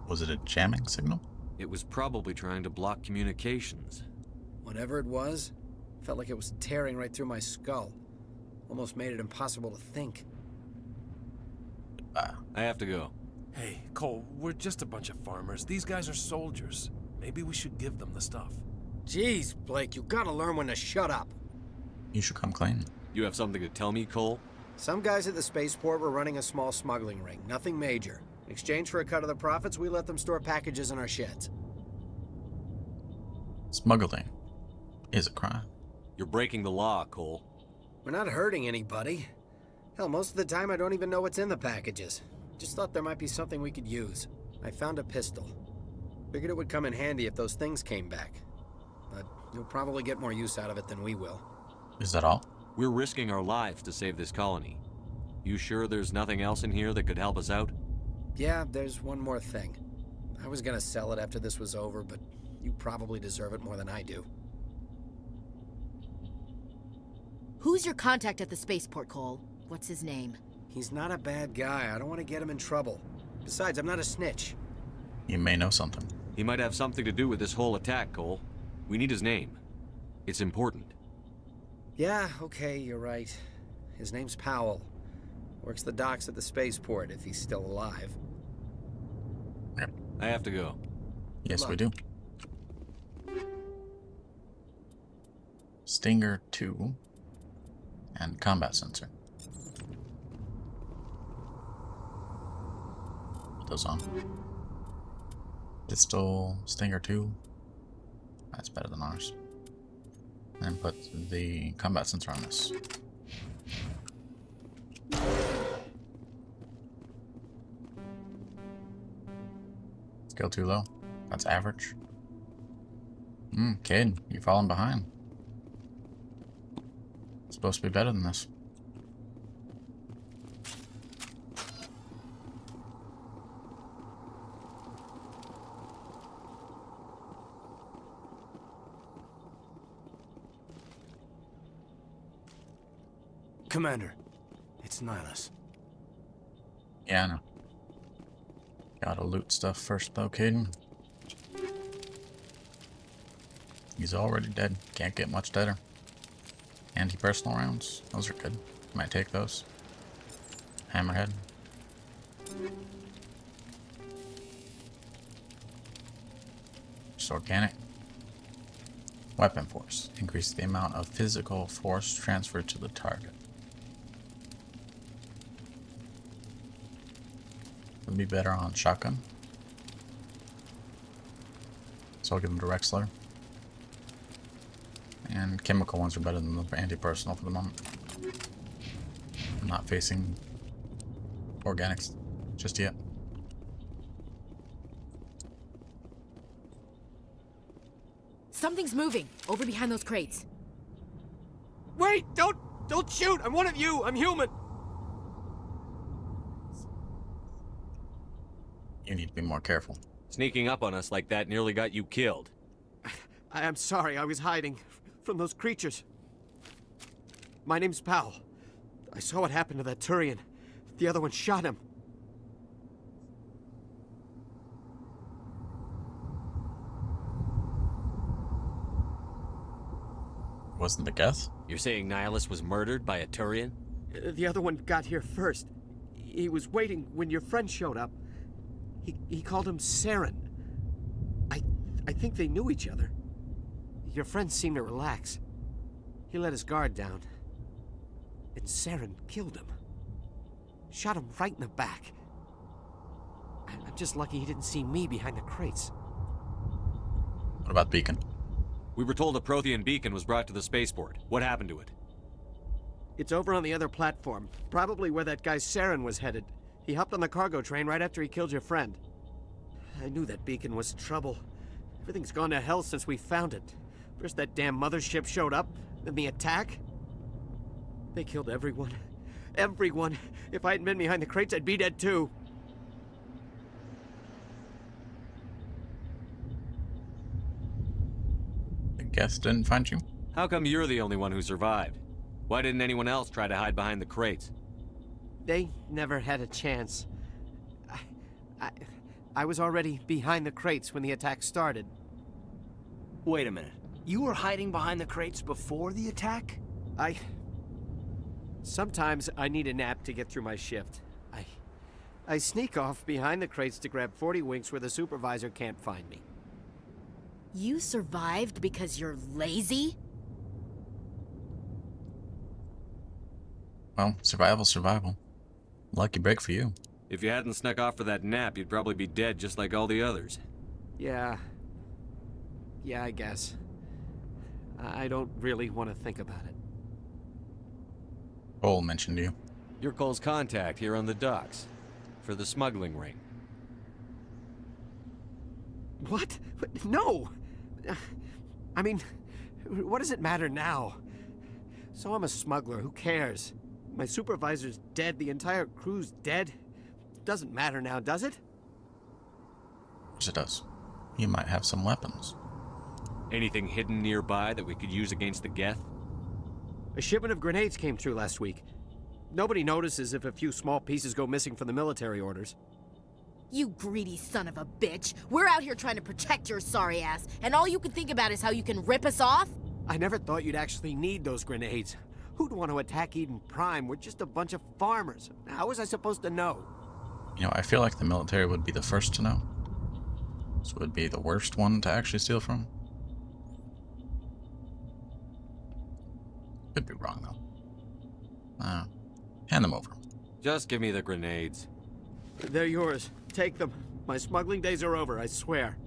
Was it a jamming signal? It was probably trying to block communications. Whatever it was, felt like it was tearing right through my skull. Almost made it impossible to think. I have to go. Hey, Cole, we're just a bunch of farmers. These guys are soldiers. Maybe we should give them the stuff. Jeez, Blake, you gotta learn when to shut up. You should come clean. You have something to tell me, Cole? Some guys at the spaceport were running a small smuggling ring, nothing major. In exchange for a cut of the profits, we let them store packages in our sheds. Smuggling is a crime. You're breaking the law, Cole. We're not hurting anybody. Hell, most of the time I don't even know what's in the packages. Just thought there might be something we could use. I found a pistol. Figured it would come in handy if those things came back. But you'll probably get more use out of it than we will. Is that all? We're risking our lives to save this colony. You sure there's nothing else in here that could help us out? Yeah, there's one more thing. I was gonna sell it after this was over, but you probably deserve it more than I do. Who's your contact at the spaceport, Cole? What's his name? He's not a bad guy. I don't want to get him in trouble. Besides, I'm not a snitch. You may know something. He might have something to do with this whole attack, Cole. We need his name. It's important. Yeah, okay, you're right. His name's Powell. Works the docks at the spaceport if he's still alive. Yep. I have to go. Yes, we do. Stinger 2 and combat sensor. Put those on. Pistol, Stinger 2. That's better than ours. And put the combat sensor on this. Skill too low. That's average. Kid, you're falling behind. It's supposed to be better than this. Commander, it's Nihilus. Yeah, I know. Gotta loot stuff first though, Caden. He's already dead. Can't get much deader. Anti-personal rounds. Those are good. Might take those. Hammerhead. Just organic. Weapon force. Increase the amount of physical force transferred to the target. Would be better on shotgun. So I'll give him direct slur. And chemical ones are better than the anti-personal for the moment. I'm not facing organics just yet. Something's moving over behind those crates. Wait! Don't shoot! I'm one of you! I'm human! You need to be more careful. Sneaking up on us like that nearly got you killed. I'm sorry, I was hiding from those creatures. My name's Powell. I saw what happened to that Turian. The other one shot him. Wasn't the Geth? You're saying Nihilus was murdered by a Turian? The other one got here first. He was waiting when your friend showed up. He called him Saren. I think they knew each other. Your friend seemed to relax. He let his guard down. And Saren killed him. Shot him right in the back. I'm just lucky he didn't see me behind the crates. What about Beacon? We were told a Prothean beacon was brought to the spaceport. What happened to it? It's over on the other platform. Probably where that guy Saren was headed. He hopped on the cargo train right after he killed your friend. I knew that beacon was trouble. Everything's gone to hell since we found it. First that damn mothership showed up, then the attack. They killed everyone. Everyone. If I hadn't been behind the crates, I'd be dead too. The guest didn't find you? How come you're the only one who survived? Why didn't anyone else try to hide behind the crates? They never had a chance. I was already behind the crates when the attack started. Wait a minute. You were hiding behind the crates before the attack? Sometimes I need a nap to get through my shift. I sneak off behind the crates to grab 40 winks where the supervisor can't find me. You survived because you're lazy? Well, survival. Lucky break for you. If you hadn't snuck off for that nap, you'd probably be dead just like all the others. Yeah, I guess. I don't really want to think about it. Cole mentioned you. You're Cole's contact here on the docks. For the smuggling ring. What? No! I mean, what does it matter now? So I'm a smuggler, who cares? My supervisor's dead, the entire crew's dead. Doesn't matter now, does it? Of course it does. You might have some weapons. Anything hidden nearby that we could use against the Geth? A shipment of grenades came through last week. Nobody notices if a few small pieces go missing from the military orders. You greedy son of a bitch. We're out here trying to protect your sorry ass, and all you can think about is how you can rip us off? I never thought you'd actually need those grenades. Who'd want to attack Eden Prime? We're just a bunch of farmers. How was I supposed to know? You know, I feel like the military would be the first to know. This would be the worst one to actually steal from. Could be wrong, though. Hand them over. Just give me the grenades. They're yours. Take them. My smuggling days are over, I swear.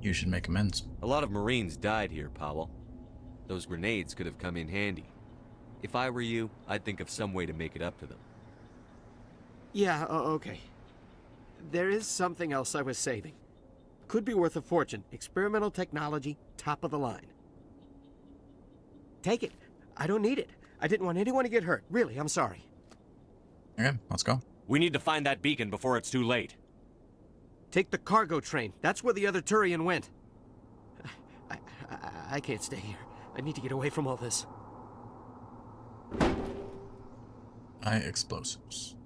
You should make amends. A lot of Marines died here, Powell. Those grenades could have come in handy. If I were you, I'd think of some way to make it up to them. Yeah, okay. There is something else I was saving. Could be worth a fortune. Experimental technology, top of the line. Take it. I don't need it. I didn't want anyone to get hurt. Really, I'm sorry. Okay, let's go. We need to find that beacon before it's too late. Take the cargo train. That's where the other Turian went. I can't stay here. I need to get away from all this. Explosives.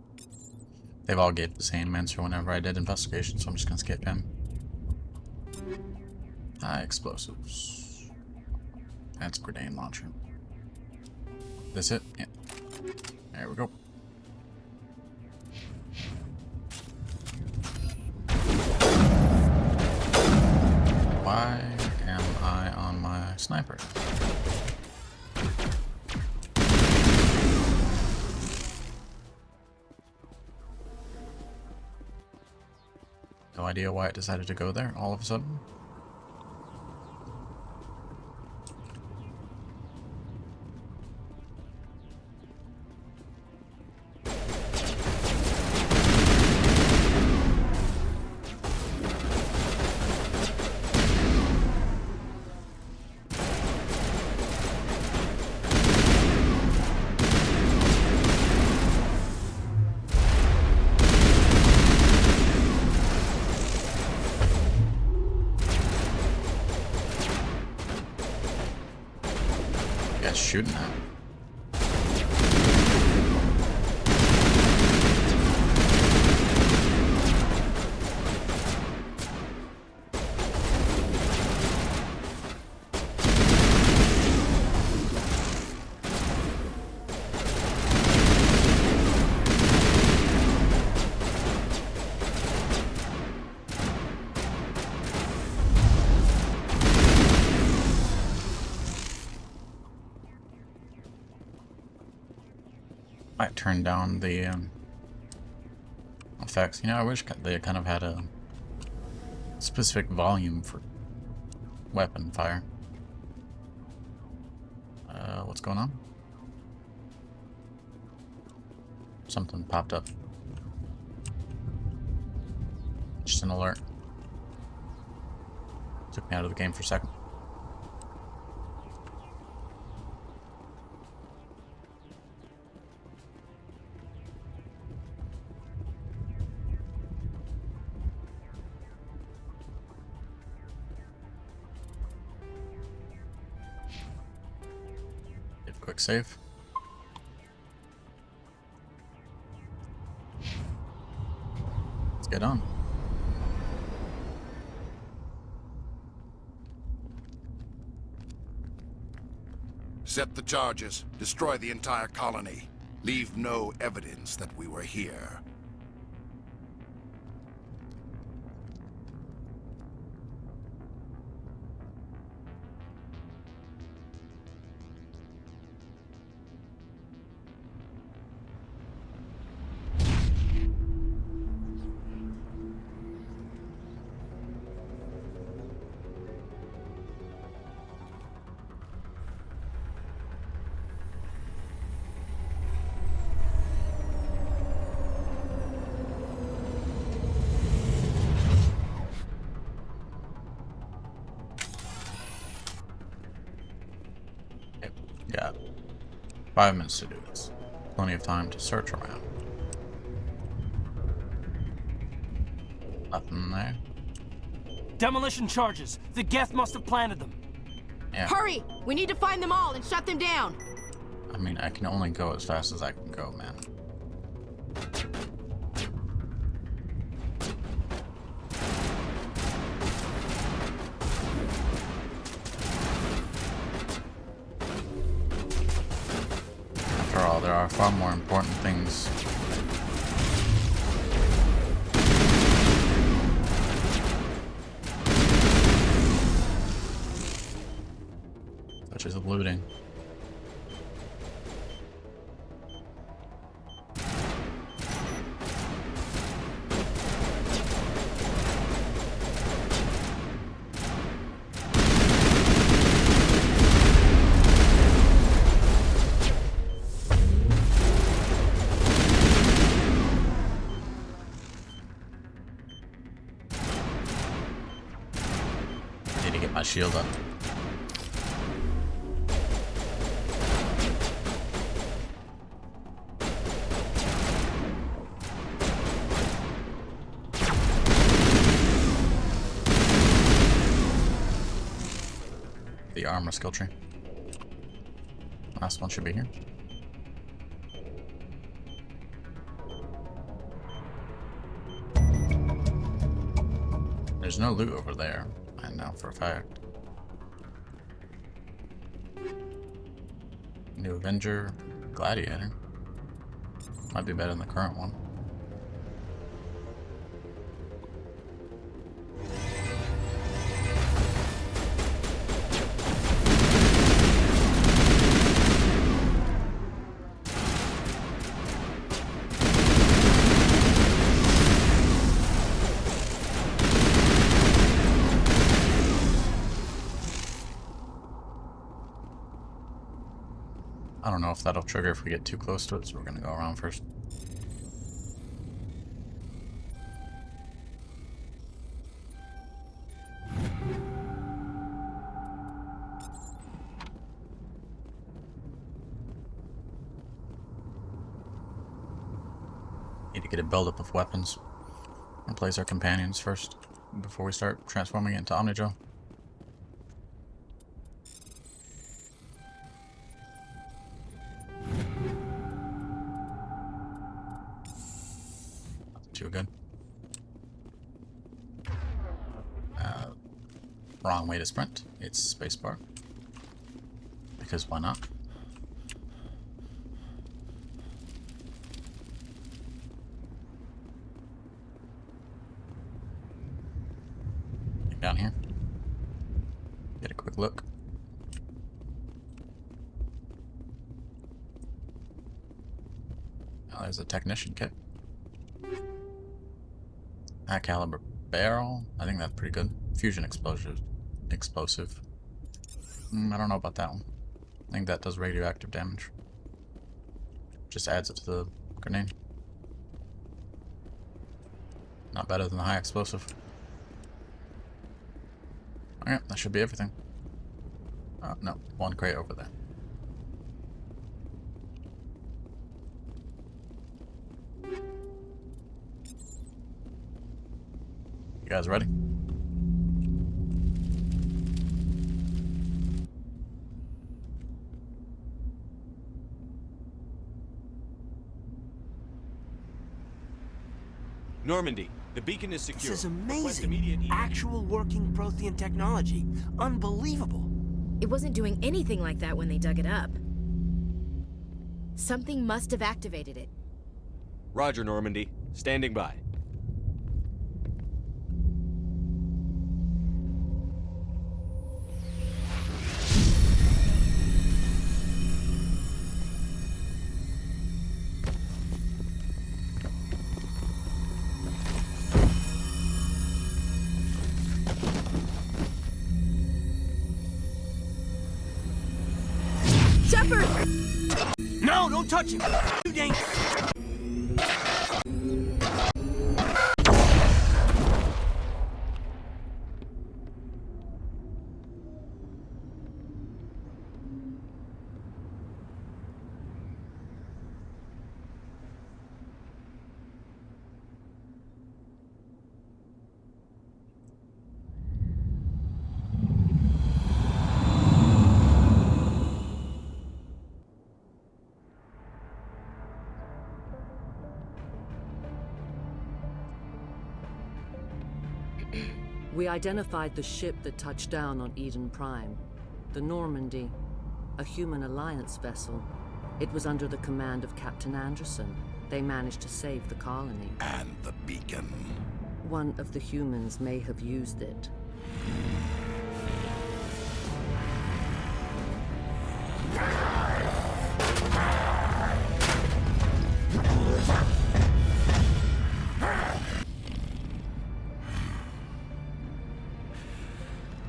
They've all gave the same answer whenever I did investigation, so I'm just gonna skip him. Explosives. That's grenade launcher. This it? Yeah. There we go. Why am I on my sniper? No idea why it decided to go there all of a sudden. Shooting at. Might turn down the effects. You know, I wish they kind of had a specific volume for weapon fire. What's going on? Something popped up. Just an alert. Took me out of the game for a second. Quick save. Let's get on. Set the charges. Destroy the entire colony. Leave no evidence that we were here. Got 5 minutes to do this. Plenty of time to search around. Nothing there. Demolition charges. The Geth must have planted them. Yeah. Hurry! We need to find them all and shut them down! I mean, I can only go as fast as I can go, man. After all, there are far more important things. Such as looting. Need to get my shield up. The armor skill tree. Last one should be here. There's no loot over there, I know for a fact. New Avenger, Gladiator. Might be better than the current one. I don't know if that'll trigger if we get too close to it, so we're gonna go around first. Need to get a buildup of weapons. Replace our companions first before we start transforming it into Omnijo. Too good. Wrong way to sprint. It's spacebar. Because why not? Get down here. Get a quick look. Oh, there's a technician kit. High caliber barrel. I think that's pretty good. Fusion explosive. I don't know about that one. I think that does radioactive damage. Just adds it to the grenade. Not better than the high explosive. Alright, that should be everything. No, one crate over there. You guys ready? Normandy, the beacon is secure. This is Request amazing. immediate Actual working Prothean technology. Unbelievable. It wasn't doing anything like that when they dug it up. Something must have activated it. Roger, Normandy. Standing by. Shepperd! No, don't touch him. Too dangerous. We identified the ship that touched down on Eden Prime. The Normandy, a human alliance vessel. It was under the command of Captain Anderson. They managed to save the colony. And the beacon. One of the humans may have used it.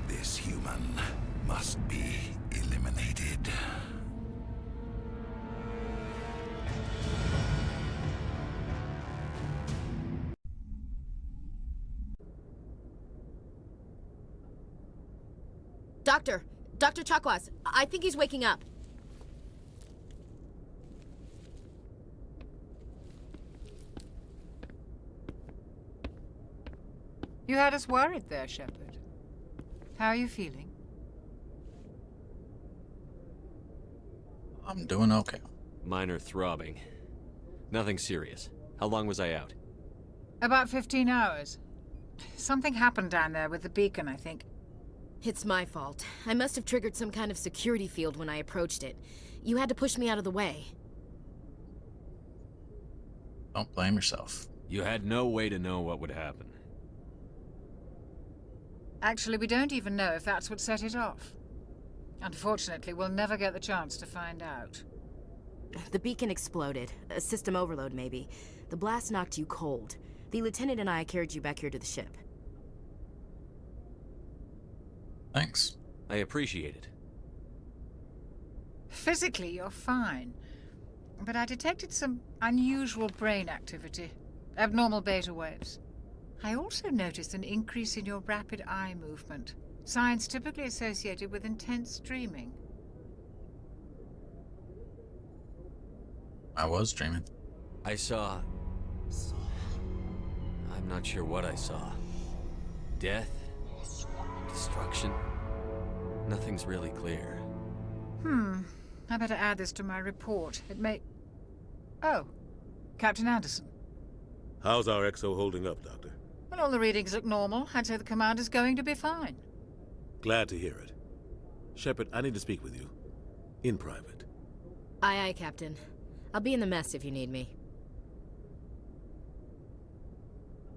This human must be eliminated. Dr. Chakwas, I think he's waking up. You had us worried there, Shepperd. How are you feeling? I'm doing okay. Minor throbbing. Nothing serious. How long was I out? About 15 hours. Something happened down there with the beacon, I think. It's my fault. I must have triggered some kind of security field when I approached it. You had to push me out of the way. Don't blame yourself. You had no way to know what would happen. Actually, we don't even know if that's what set it off. Unfortunately, we'll never get the chance to find out. The beacon exploded. A system overload, maybe. The blast knocked you cold. The lieutenant and I carried you back here to the ship. Thanks. I appreciate it. Physically, you're fine. But I detected some unusual brain activity. Abnormal beta waves. I also noticed an increase in your rapid eye movement. Signs typically associated with intense dreaming. I was dreaming. I saw... I'm not sure what I saw. Death? Destruction? Nothing's really clear. I better add this to my report. It may... Oh, Captain Anderson. How's our XO holding up, Doctor? Well, all the readings look normal. I'd say the commander's going to be fine. Glad to hear it. Shepperd, I need to speak with you. In private. Aye, Captain. I'll be in the mess if you need me.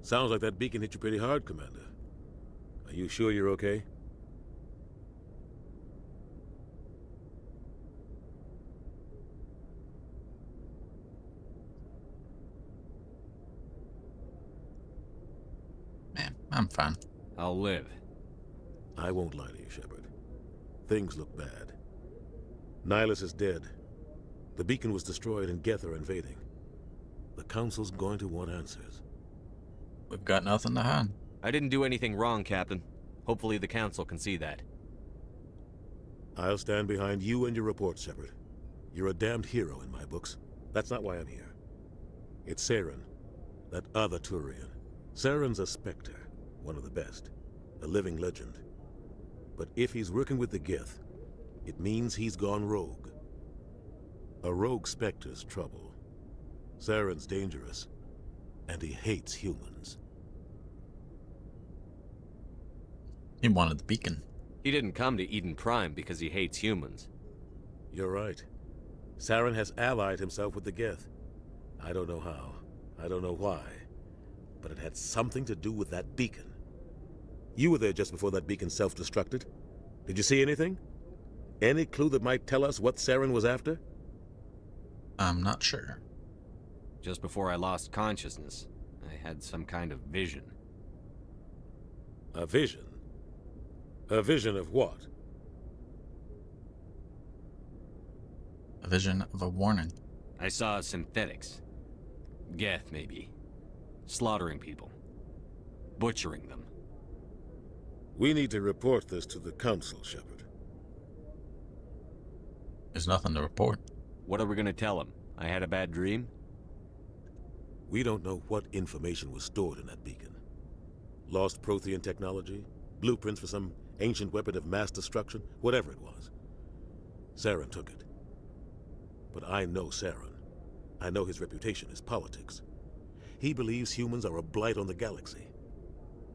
Sounds like that beacon hit you pretty hard, Commander. Are you sure you're okay? Man, I'm fine. I'll live. I won't lie to you, Shepperd. Things look bad. Nihilus is dead. The beacon was destroyed and Geth are invading. The Council's going to want answers. We've got nothing to hide. I didn't do anything wrong, Captain. Hopefully the Council can see that. I'll stand behind you and your report, Shepperd. You're a damned hero in my books. That's not why I'm here. It's Saren, that other Turian. Saren's a Spectre, one of the best. A living legend. But if he's working with the Geth, it means he's gone rogue. A rogue Spectre's trouble. Saren's dangerous. And he hates humans. He wanted the beacon. He didn't come to Eden Prime because he hates humans. You're right. Saren has allied himself with the Geth. I don't know how. I don't know why. But it had something to do with that beacon. You were there just before that beacon self-destructed. Did you see anything? Any clue that might tell us what Saren was after? I'm not sure. Just before I lost consciousness, I had some kind of vision. A vision? A vision of what? A vision of a warning. I saw synthetics. Geth, maybe. Slaughtering people. Butchering them. We need to report this to the Council, Shepperd. There's nothing to report. What are we gonna tell him? I had a bad dream? We don't know what information was stored in that beacon. Lost Prothean technology? Blueprints for some ancient weapon of mass destruction? Whatever it was. Saren took it. But I know Saren. I know his reputation is politics. He believes humans are a blight on the galaxy.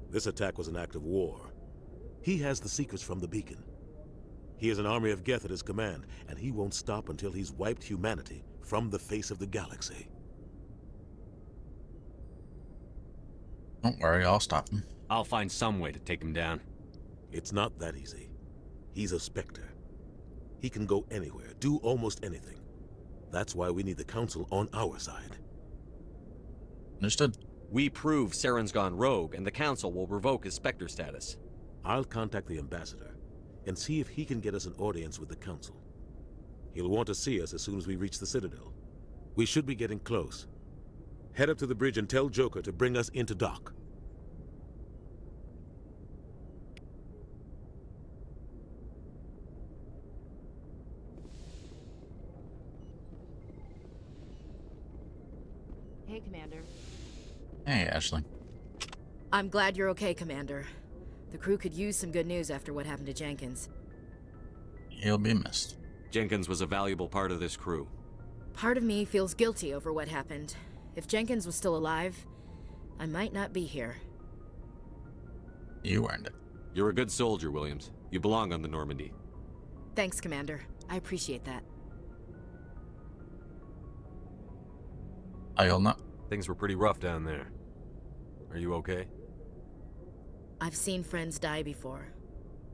This attack was an act of war. He has the secrets from the beacon. He has an army of Geth at his command, and he won't stop until he's wiped humanity from the face of the galaxy. Don't worry, I'll stop him. I'll find some way to take him down. It's not that easy. He's a Spectre. He can go anywhere, do almost anything. That's why we need the Council on our side. Understood. We prove Saren's gone rogue, and the Council will revoke his Spectre status. I'll contact the Ambassador and see if he can get us an audience with the Council. He'll want to see us as soon as we reach the Citadel. We should be getting close. Head up to the bridge and tell Joker to bring us into dock. Hey, Commander. Hey, Ashley. I'm glad you're okay, Commander. The crew could use some good news after what happened to Jenkins. He'll be missed. Jenkins was a valuable part of this crew. Part of me feels guilty over what happened. If Jenkins was still alive, I might not be here. You earned it. You're a good soldier, Williams. You belong on the Normandy. Thanks, Commander. I appreciate that. I'll not. Things were pretty rough down there. Are you okay? I've seen friends die before.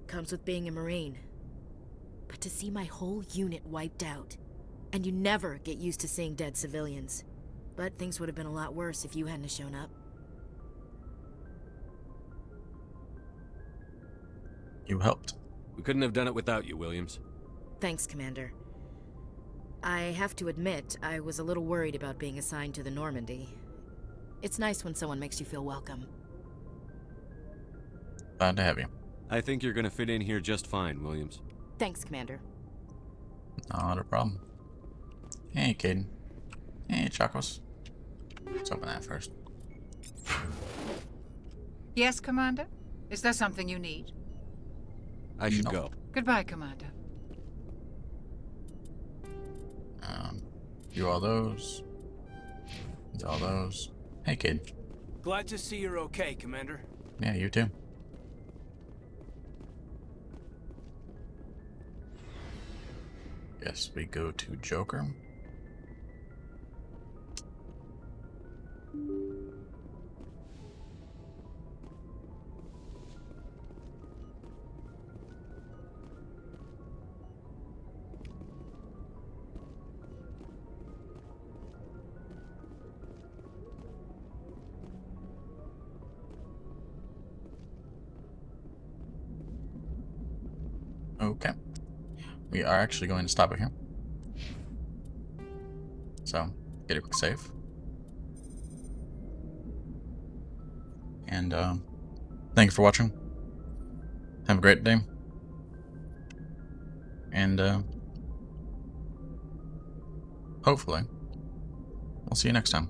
Comes with being a Marine. But to see my whole unit wiped out, and you never get used to seeing dead civilians. But things would have been a lot worse if you hadn't shown up. You helped. We couldn't have done it without you, Williams. Thanks, Commander. I have to admit, I was a little worried about being assigned to the Normandy. It's nice when someone makes you feel welcome. Glad to have you. I think you're gonna fit in here just fine, Williams. Thanks, Commander. Not a problem. Hey, Caden. Hey, Chacos. Let's open that first. Yes, Commander? Is there something you need? I should go. Goodbye, Commander. Do all those. Do all those. Hey, kid. Glad to see you're okay, Commander. Yeah, you too. Guess we go to Joker. Okay. We are actually going to stop it here. So, get a quick save. And, thank you for watching. Have a great day. And, hopefully, we'll see you next time.